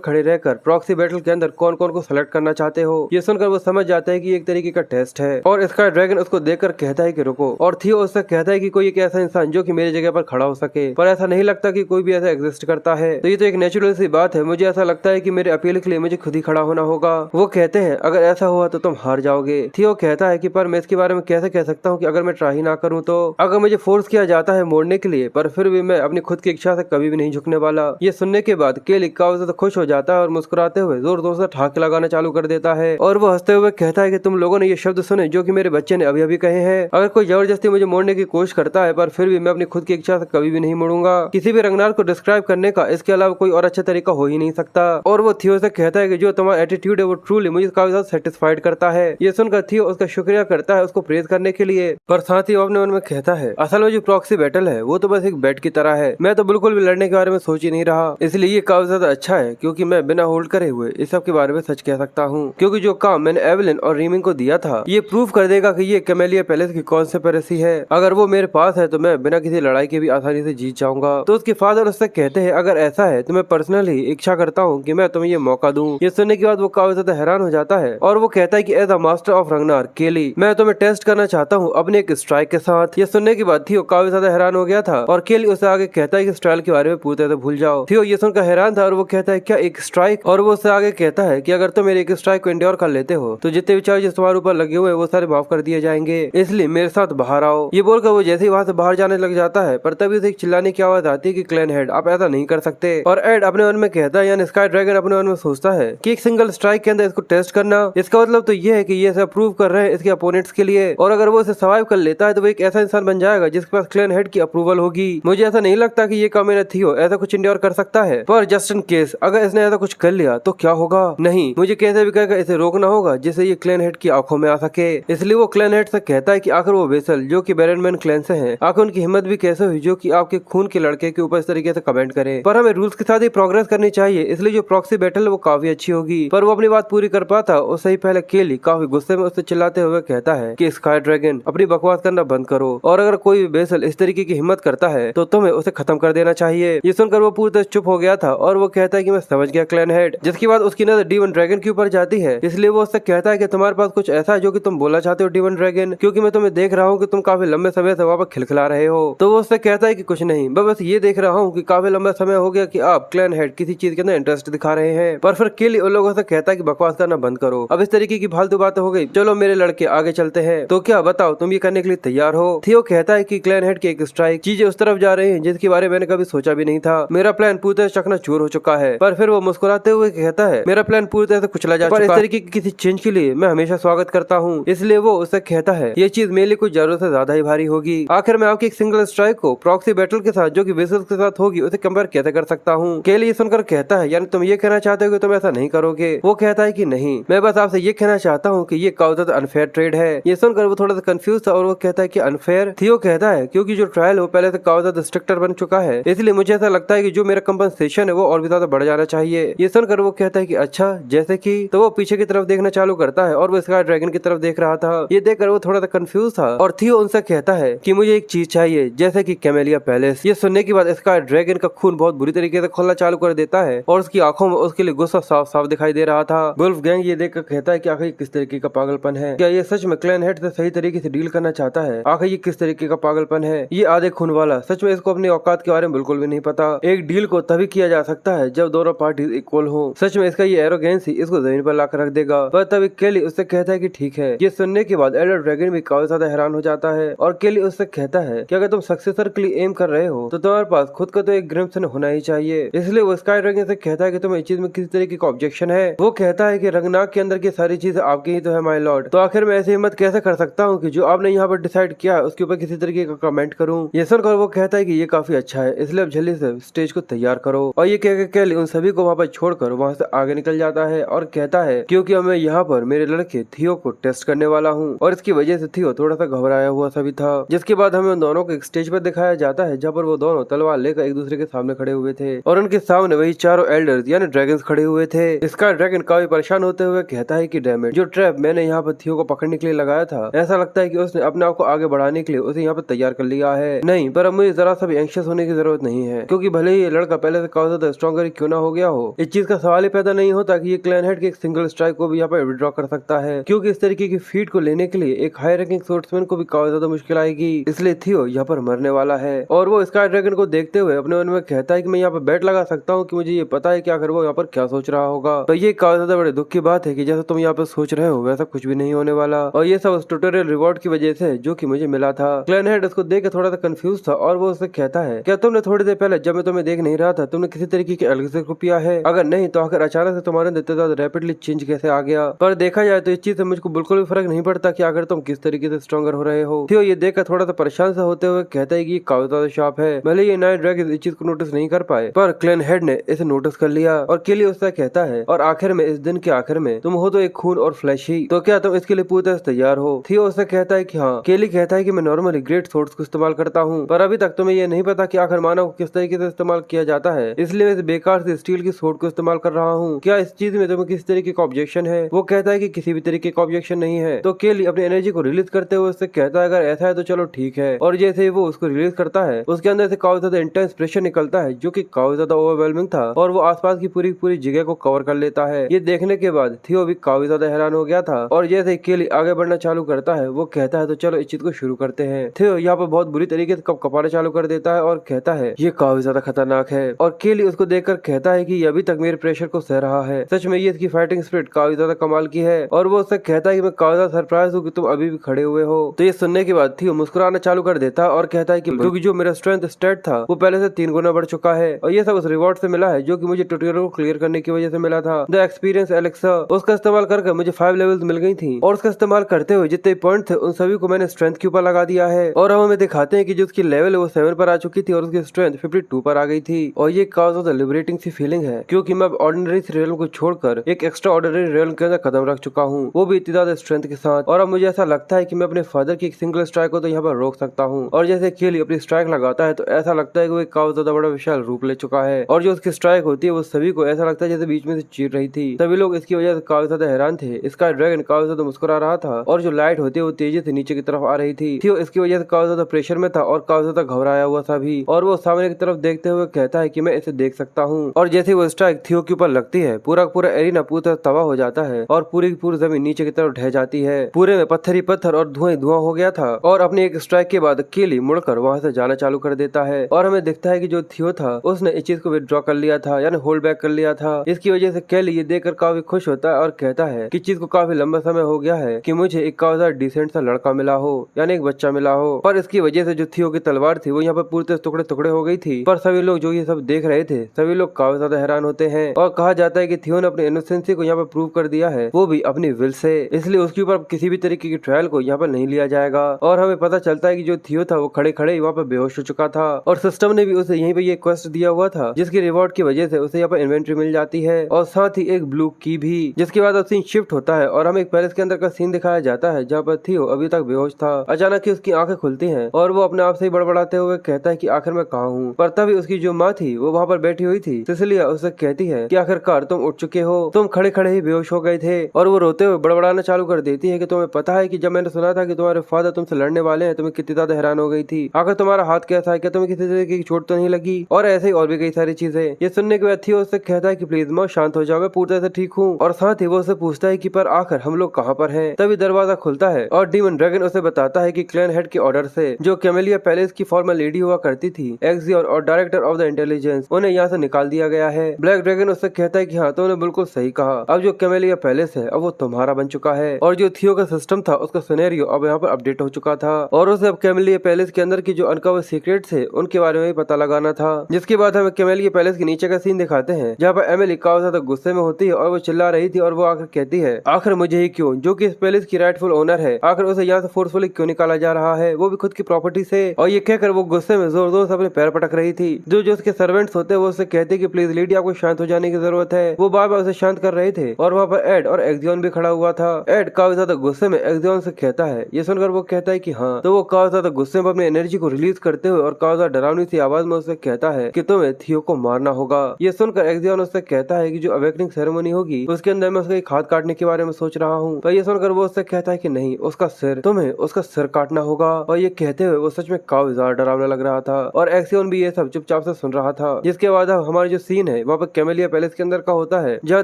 खड़े रहकर प्रॉक्सी बैटल के अंदर कौन कौन को सेलेक्ट करना चाहते हो? ये सुनकर वो समझ जाता है कि एक तरीके का टेस्ट है। और इसका ड्रैगन उसको देखकर कहता है कि रुको। और थियो उससे कहता है कि कोई एक ऐसा इंसान जो कि मेरी जगह पर खड़ा हो सके, पर ऐसा नहीं लगता कि कोई भी ऐसा एग्जिस्ट करता है। तो ये तो एक नेचुरल सी बात है। मुझे ऐसा लगता है कि मेरे अपील के लिए मुझे खुद ही खड़ा होना होगा। वो कहते हैं अगर ऐसा हुआ तो तुम हार जाओगे। थियो कहता है कि पर मैं इसके बारे में कैसे कह सकता हूँ कि अगर मैं ट्राई ना करूँ तो? अगर मुझे फोर्स किया जाता है मोड़ने के लिए पर फिर भी मैं अपनी खुद की इच्छा से कभी भी नहीं झुकने वाला। ये सुनने के बाद केली काफी ज्यादा खुश हो जाता है और मुस्कुराते हुए जोर जोर से ठहाके लगाना चालू कर देता है। और वो हंसते हुए कहता है कि तुम लोगों ने ये शब्द सुने जो कि मेरे बच्चे ने अभी अभी कहे हैं। अगर कोई जबरदस्ती मुझे मोड़ने की कोशिश करता है पर फिर भी मैं अपनी खुद की इच्छा से कभी भी नहीं मुड़ूंगा। किसी भी रंगनार को डिस्क्राइब करने का इसके अलावा कोई और अच्छा तरीका हो ही नहीं सकता। और वो थियो से कहता है कि जो तुम्हारा एटीट्यूड है वो ट्रूली मुझे काफी ज्यादा सेटिस्फाइड करता है। ये सुनकर थियो उसका शुक्रिया करता है उसको प्रेज करने के लिए। पर साथ ही वो अपने मन में कहता है असल में जो प्रॉक्सी बैटल है वो तो बस एक बेट की तरह है। मैं तो बिल्कुल भी लड़ने के बारे में सोच ही नहीं रहा। इसलिए ये काफी ज्यादा अच्छा है क्योंकि मैं बिना होल्ड करे हुए इस सब के बारे में सच कह सकता हूँ। क्योंकि जो काम मैंने एवेलिन और रीमिंग को दिया था ये प्रूव कर देगा कि ये कैमेलिया पैलेस की कॉन्स्पिरेसी है। अगर वो मेरे पास है तो मैं बिना किसी लड़ाई के भी आसानी से जीत जाऊंगा। तो उसके फादर उससे कहते हैं अगर ऐसा है तो मैं पर्सनली इच्छा करता हूँ कि मैं तुम्हें ये मौका दूं। ये सुनने के बाद वो काफी ज्यादा हैरान हो जाता है और वो कहता है कि एज अ मास्टर ऑफ रंगनार केली मैं तुम्हें टेस्ट करना चाहता हूँ अपने एक स्ट्राइक के साथ। ये सुनने के बाद थियो काफी ज्यादा हैरान हो गया था और केली उसे आगे कहता है कि स्टाइल के बारे में पूरी तरह भूल जाओ। थियो ये सुनकर हैरान था और वो कहता है क्या एक स्ट्राइक? और वो उससे आगे कहता है कि अगर तुम मेरे एक स्ट्राइक को इंड्योर कर लेते हो तो जितने भी चार्जेस तुम्हारे ऊपर लगे हुए वो सारे माफ कर दिए जाएंगे, इसलिए मेरे साथ बाहर आओ। ये बोलकर वो जैसे ही वहाँ से बाहर जाने लग जाता है पर तभी उसे एक चिल्लाने की आवाज आती है कि क्लैन हेड आप ऐसा नहीं कर सकते। और एड अपने मन में कहता है यानी स्काई ड्रैगन अपने मन में सोचता है कि एक सिंगल स्ट्राइक के अंदर इसको टेस्ट करना, इसका मतलब तो ये है कि ये अप्रूव कर रहे हैं इसके अपोनेंट्स के लिए। और अगर वो इसे सर्वाइव कर लेता है तो वो एक ऐसा इंसान बन जाएगा जिसके पास क्लैन हेड की अप्रूवल होगी। मुझे ऐसा नहीं लगता कि ये काम मेरा थियो ऐसा कुछ इंड्योर कर सकता है, पर जस्ट इन केस अगर इसने ऐसा कुछ कर लिया तो क्या होगा? नहीं, मुझे कैसे भी कहकर इसे रोकना होगा जिससे ये क्लैन हेड की आंखों में आ सके। इसलिए वो क्लैन हेड से कहता है कि आखिर वो वेसल जो कि बैरनमैन क्लैन से हैं, आखिर उनकी हिम्मत भी कैसे हुई जो कि आपके खून के लड़के के ऊपर इस तरीके से कमेंट करे। पर हमें रूल्स के साथ ही प्रोग्रेस करनी चाहिए, इसलिए जो प्रॉक्सी बैटल है वो काफी अच्छी होगी। पर वो अपनी बात पूरी कर पाता उससे ही पहले केली काफी गुस्से में उससे चिल्लाते हुए कहता है कि स्काई ड्रैगन अपनी बकवास करना बंद करो और अगर कोई भी बेसल इस तरीके की हिम्मत करता है तो तुम्हें उसे खत्म कर देना चाहिए। ये सुनकर वो पूरी तरह चुप हो गया था और वो कहता है कि मैं समझ गया क्लैन हेड। जिसके बाद उसकी नजर डीमन ड्रैगन के ऊपर जाती है, इसलिए वो उससे कहता है कि तुम्हारे पास कुछ ऐसा है जो कि तुम बोलना चाहते हो डीमन ड्रैगन, क्योंकि मैं तुम्हें देख रहा हूँ कि तुम काफी लंबे समय से वहाँ पर खिलखिला रहे हो। तो वो उससे कहता है कि कुछ नहीं, मैं बस ये देख रहा हूँ कि काफी लंबा समय हो गया कि आप क्लैन हेड किसी चीज के अंदर इंटरेस्ट दिखा रहे हैं। पर फिर केली उन लोगों से कहता है कि बकवास करना बंद करो, अब इस तरीके की फालतू बातें हो गई, चलो मेरे लड़के आगे चलते हैं। तो क्या बताओ तुम ये करने के लिए तैयार हो? थियो कहता है कि क्लैन हेड की एक स्ट्राइक चीजें उस तरफ जा रही हैं जिसके बारे में मैंने कभी सोचा भी नहीं था। मेरा प्लान पूरी तरह चकनाचूर हो चुका है। पर फिर वो मुस्कुराते हुए कहता है मेरा प्लान पूरी तरह से कुचला जा चुका है। इस तरीके की किसी चेंज के लिए मैं हमेशा स्वागत करता हूँ। इसलिए वो उससे कहता है ये चीज मेरे लिए कुछ जरूरत से ज्यादा ही भारी होगी। आखिर मैं आपकी एक सिंगल स्ट्राइक को प्रॉक्सी बैटल के साथ जो कि वेसल्स के साथ होगी उसे कंपेयर कैसे कर सकता हूँ? केली ये सुनकर कहता है यानी तुम ये कहना चाहते हो कि तुम ऐसा नहीं करोगे? वो कहता है कि नहीं, मैं बस आपसे ये कहना चाहता हूँ कि ये काफी ज्यादा अनफेयर ट्रेड है। ये सुनकर वो थोड़ा सा कंफ्यूज था और वो कहता है कि अनफेयर? थियो कहता है क्योंकि जो ट्रायल वो पहले से काफी ज्यादा स्ट्रिक्टर बन चुका है, इसलिए मुझे ऐसा लगता है कि जो मेरा कंपनसेशन है वो और भी ज्यादा बढ़ जाना चाहिए। ये सुनकर वो कहता है कि अच्छा जैसे कि, तो वो पीछे की तरफ देखना चालू करता है और वो स्काई ड्रैगन की तरफ देख रहा था। ये देखकर वो थोड़ा सा कंफ्यूज था और थियो उनसे कहता है कि मुझे एक चीज चाहिए जैसे कि कैमेलिया पैलेस। ये सुनने के बाद स्काई ड्रैगन का खून बहुत बुरी तरीके से खोलना चालू कर देता है और उसकी आंखों में उसके लिए गुस्सा साफ साफ दिखाई दे रहा था। वुल्फ गैंग ये देखकर कहता है कि आखिर किस तरीके का पागलपन है? क्या ये सच में क्लैन हेड से सही तरीके से डील करना चाहता है? आखिर ये किस तरीके का पागलपन है? ये आधे खून वाला सच में इसको अपनी औकात के बारे में बिल्कुल भी नहीं पता। एक डील को तभी किया जा सकता है जब दोनों पार्टी इक्वल हो। सच में इसका ये एरोगेंसी इसको जमीन पर लाकर रख देगा। पर तभी केली उससे कहता है कि ठीक है। ये सुनने के बाद एल्डर ड्रैगन भी काफी ज्यादा हैरान हो जाता है और केली उससे कहता है कि अगर तुम सक्सेसर के लिए एम कर रहे हो तो तुम्हारे पास खुद का तो एक ग्रिम्सन होना ही चाहिए। इसलिए वो स्काई ड्रैगन से कहता है कि तुम्हें इस चीज में किसी तरीके का ऑब्जेक्शन है? वो कहता है कि रंगनाग के अंदर की सारी चीजें आपकी ही तो है माय लॉर्ड, तो आखिर मैं ऐसी हिम्मत कैसे कर सकता हूँ कि जो आपने यहाँ पर डिसाइड किया है उसके ऊपर किसी तरीके का कमेंट करूँ? ये सुनकर वो कहता है कि ये काफी अच्छा है, इसलिए अब जल्दी से स्टेज को तैयार करो। और ये कहकर केली उन सभी को वहाँ पर छोड़कर वहाँ से आगे निकल जाता है और कहता है क्योंकि मैं यहाँ पर मेरे लड़के थियो को टेस्ट करने वाला हूँ। और इसकी वजह से थियो थोड़ा सा घबराया हुआ सभी था। जिसके बाद हमें उन दोनों को एक स्टेज पर दिखाया जाता है जहाँ पर वो दोनों तलवार लेकर एक दूसरे के सामने खड़े हुए थे और उनके सामने वही चारों एल्डर्स यानी ड्रैगन्स खड़े हुए थे। इसका ड्रैगन काफी परेशान होते हुए कहता है कि डैमेट, जो ट्रैप मैंने यहाँ पर थियो को पकड़ने के लिए लगाया था, ऐसा लगता है कि उसने अपने आप को आगे बढ़ाने के लिए उसे यहाँ पर तैयार कर लिया है। नहीं, पर अब मुझे जरा सा भी एंशियस होने की जरूरत नहीं है, क्योंकि भले ही ये लड़का पहले से काफी ज्यादा स्ट्रॉन्गर क्यों ना हो गया हो, इस चीज का सवाल ही पैदा नहीं होता कि ये क्लैन हेड के एक सिंगल स्ट्राइक को भी यहाँ पर विड्रॉ कर सकता है, क्योंकि इस तरीके की फीट को लेने के लिए एक हाई रैंकिंग स्पोर्ट्समैन को भी काफी ज्यादा मुश्किल आएगी। इसलिए थियो यहाँ पर मरने वाला है और वो स्काई ड्रैगन को देखते हुए अपने मन में कहता है कि मैं यहाँ पर बैट लगा सकता हूँ कि मुझे ये पता है कि आखिर वो यहाँ पर क्या सोच रहा होगा। तो ये काफी ज्यादा बड़े दुख की बात है कि जैसा तुम यहाँ पर सोच रहे हो वैसा कुछ भी नहीं होने वाला, और ये सब उस ट्यूटोरियल रिवॉर्ड की वजह से जो कि मुझे मिला था। क्लैन हेड उसको देख के थोड़ा सा कंफ्यूज था और वो उससे कहता है क्या तुमने थोड़ी देर पहले जब मैं तुम्हें देख नहीं रहा था तुमने किसी तरीके के एलिक्सर को पिया है? अगर नहीं तो आखिर अचानक से तुम्हारे अंदर इतना ज्यादा रैपिडली चेंज कैसे आ गया? पर देखा जाए तो इस चीज से मुझको बिल्कुल भी फर्क नहीं पड़ता कि अगर तुम किस तरीके से स्ट्रॉन्गर हो रहे हो। थियो ये देखकर थोड़ा सा परेशान सा होते हुए कहता है कि काफी ज्यादा शार्प है। भले ये नाइट ड्रैगन इस चीज को नोटिस नहीं कर पाए पर क्लैन हेड ने इसे नोटिस कर लिया और केली उससे कहता है और आखिर में इस दिन के आखिर में तुम हो तो एक खून और फ्लैश ही, तो क्या तुम इसके लिए पूरी तरह से तैयार हो? थियो उससे कहता है कि हाँ। केली कहता है कि मैं नॉर्मली ग्रेट सोर्ड्स को इस्तेमाल करता हूँ पर अभी तक तुम्हें ये नहीं पता कि आखिर मानव को किस तरीके से इस्तेमाल किया जाता है, इसलिए मैं इस बेकार से स्टील की सोर्ड को इस्तेमाल कर रहा हूँ। क्या इस चीज में तुम्हें किसी तरीके का ऑब्जेक्शन है? वो कहता है कि किसी भी तरीके का ऑब्जेक्शन नहीं है। तो केली अपनी एनर्जी को रिलीज करते हुए उससे कहता है अगर ऐसा है तो चलो ठीक है। और जैसे वो उसको रिलीज करता है उसके अंदर से काफी ज्यादा इंटेंस प्रेशर निकलता है जो कि काफी ज्यादा ओवरवेलमिंग था और वो आसपास की पूरी पूरी जगह को कवर कर लेता है। ये देखने के बाद थियो भी काफी ज्यादा हैरान हो गया था और जैसे केली आगे बढ़ना चालू करता है वो कहता है तो चलो इस चीज को शुरू करते हैं। थियो यहाँ पर बहुत बुरी तरीके से कपाना चालू कर देता है और कहता है ये काफी ज्यादा खतरनाक है और केली उसको देखकर कहता है कि ये अभी तक मेरे प्रेशर को सह रहा है। सच में ये इसकी फाइटिंग स्पिरिट काफी ज्यादा कमाल की है और वो उससे कहता है कि मैं काफी ज्यादा सरप्राइज हूँ कि तुम अभी भी खड़े हुए हो। तो ये सुनने के बाद थियो मुस्कुराना चालू कर देता और कहता है कि क्योंकि जो मेरा स्ट्रेंथ स्टेट था वो पहले से 3 गुना बढ़ चुका है और ये सब उस रिवॉर्ड से मिला है जो कि मुझे ट्यूटोरियल को क्लियर करने की वजह से मिला था। द एक्सपीरियंस एलेक्सा, उसका इस्तेमाल करके मुझे 5 लेवल्स मिल गई थी और उसका इस्तेमाल करते हुए जितने पॉइंट थे उन सभी को मैंने स्ट्रेंथ के ऊपर लगा दिया है और हम हमें दिखाते हैं कि जो उसकी लेवल है वो 7 पर आ चुकी थी और उसकी स्ट्रेंथ 52 पर आ गई थी। और ये काफी ज्यादा लिबरेटिंग सी फीलिंग है क्योंकि मैं ऑर्डिनरी रियल को छोड़कर एक एक्स्ट्रा ऑर्डिनरी रियल के अंदर कदम रख चुका हूँ, वो भी इतनी ज्यादा स्ट्रेंथ के साथ। और अब मुझे ऐसा लगता है कि मैं अपने फादर की एक सिंगल स्ट्राइक को तो यहाँ पर रोक सकता हूँ। और जैसे केली अपनी स्ट्राइक लगाता है तो ऐसा लगता है कि वो काफी ज्यादा बड़ा विशाल रूप ले चुका है और जो उसकी स्ट्राइक होती है वो सभी को ऐसा लगता है जैसे बीच में से चीर रही थी। सभी लोग इसकी वजह से काफी ज्यादा हैरान थे। इसका ड्रैगन काफी ज्यादा मुस्कुरा रहा था और जो लाइट होती है वो तेजी से नीचे की तरफ आ रही थी। थियो इसकी वजह से काफी ज्यादा प्रेशर में था और काफी ज्यादा घबराया हुआ था भी, और वो सामने की तरफ देखते हुए कहता है कि मैं इसे देख सकता हूँ। और जैसे वो स्ट्राइक थियो के ऊपर लगती है, पूरा पूरा एरिना पूरी तरह तबाह हो जाता है और पूरी की पूरी जमीन नीचे की तरफ ढह जाती है। पूरे में पत्थर ही पत्थर और धुआं ही धुआं हो गया था। और अपने एक स्ट्राइक के बाद केली मुड़कर वहां से जाना चालू कर देता है और हमें दिखता है कि जो थियो था उसने इस चीज को विथड्रॉ कर लिया था, यानी होल्ड बैक कर लिया था। इसकी वजह से केली ये देखकर काफी खुश होता है और कहता है कि चीज को काफी लंबा समय हो गया है कि मुझे एक काफी डिसेंट सा लड़का मिला हो, यानी एक बच्चा मिला हो। पर इसकी वजह से जो थियो की तलवार थी वो यहाँ पर पूरी तरह टुकड़े टुकड़े हो गई थी। पर सभी लोग जो ये सब देख रहे थे, सभी लोग काफी ज्यादा हैरान होते हैं और कहा जाता है कि थियो ने अपनी इनोसेंसी को यहाँ पर प्रूव कर दिया है, वो भी अपनी विल से। इसलिए उसके ऊपर किसी भी तरीके की ट्रायल को यहाँ पर नहीं लिया जाएगा। और हमें पता चलता है कि जो थियो था वो खड़े खड़े वहाँ पर बेहोश हो चुका था और सिस्टम ने भी उसे यहीं पे ये क्वेस्ट दिया हुआ था, जिसकी रिवॉर्ड की वजह से उसे यहाँ पर इन्वेंट्री मिल जाती है और साथ ही एक ब्लू की भी। जिसके बाद अब सीन शिफ्ट होता है और हमें एक पैलेस के अंदर का सीन दिखाया जाता है जहाँ पर थियो अभी तक बेहोश था। अचानक ही उसकी आंखें खुलती हैं और वो अपने आप से ही बड़बड़ाते हुए कहता है कि आखिर मैं कहाँ हूँ। पर तभी उसकी जो माँ थी वो वहाँ पर बैठी हुई थी, सिसिलिया उससे कहती है कि आखिरकार तुम उठ चुके हो, तुम खड़े खड़े ही बेहोश हो गए थे। और वो रोते हुए बड़बड़ाना चालू कर देती है कि तुम्हें पता है कि जब मैंने सुना था कि तुम्हारे फादर तुमसे लड़ने वाले हैं, तुम्हें कितनी ज्यादा हैरान हो गई थी। आखिर तुम्हारा हाथ कैसा है, क्या तुम्हें किसी तरीके की चोट तो नहीं लगी? और ऐसे ही और भी कई सारी चीजें। ये सुनने के बाद थियो उससे कहता है कि प्लीज माँ शांत हो जाओ, मैं पूरी तरह से ठीक हूँ। और साथ ही वो उससे पूछता है कि पर आखिर हम लोग कहाँ पर हैं। तभी दरवाजा खुलता है और डीमन ड्रैगन उसे बताता है कि क्लैन हेड के ऑर्डर से जो कैमेलिया पैलेस की फॉर्मल लेडी हुआ करती थी, एक्सियोर और डायरेक्टर ऑफ द इंटेलिजेंस, उन्हें यहाँ से निकाल दिया गया है। ब्लैक ड्रैगन उससे कहता है कि हाँ तुमने बिल्कुल सही कहा, अब जो कैमेलिया पैलेस है अब वो तुम्हारा बन चुका है। और जो थियो का सिस्टम था उसका सिनेरियो अब यहाँ पर अपडेट हो चुका था और उसे अब कैमेलिया पैलेस के अंदर की जो अनकवर सीक्रेट्स है उनके बारे में भी पता लगाना था। जिसके बाद हमें कैमेलिया पैलेस के नीचे का सीन दिखाते हैं जहाँ पर एमिली काफी ज्यादा गुस्से में होती है और वो चिल्ला रही थी और वो आकर कहती है आखिर मुझे ही क्यों, जो कि इस पैलेस की राइटफुल ओनर है, आखिर उसे यहाँ से फोर्सफुली क्यों निकाला जा रहा है, वो भी खुद की प्रॉपर्टी से। और ये कहकर वो गुस्से में जोर जोर से अपने पैर पटक रही थी। जो जो उसके सर्वेंट्स होते वो उससे कहते कि प्लीज लेडी आपको शांत हो जाने की जरूरत है। वो बार बार उसे शांत कर रहे थे और वहाँ पर एड और एक्सियोन भी खड़ा हुआ था। एड काफी ज्यादा गुस्से में एक्सियोन से कहता है, ये सुनकर वो कहता है कि हाँ। तो वो काफी ज्यादा गुस्से में अपनी एनर्जी को रिलीज करते हुए और काफी ज्यादा डरावनी सी आवाज में उससे कहता है कि तुम्हें थियो को मारना होगा। ये सुनकर एक्सियोन उससे कहता है कि जो अवेकनिंग सेरेमनी होगी उसके अंदर मैं उसका एक हाथ काटने के बारे में सोच रहा हूँ। पर ये सुनकर वो उससे कहता है कि नहीं, उसका सिर, तुम्हें उसका सिर काटना होगा। और ये कहते हुए वो सच में काफी ज्यादा डरावना लग रहा था और एक्सियोन भी ये सब चुपचाप से सुन रहा था। जिसके बाद अब हमारा जो सीन है वहाँ पर कैमेलिया पैलेस के अंदर का होता है जहाँ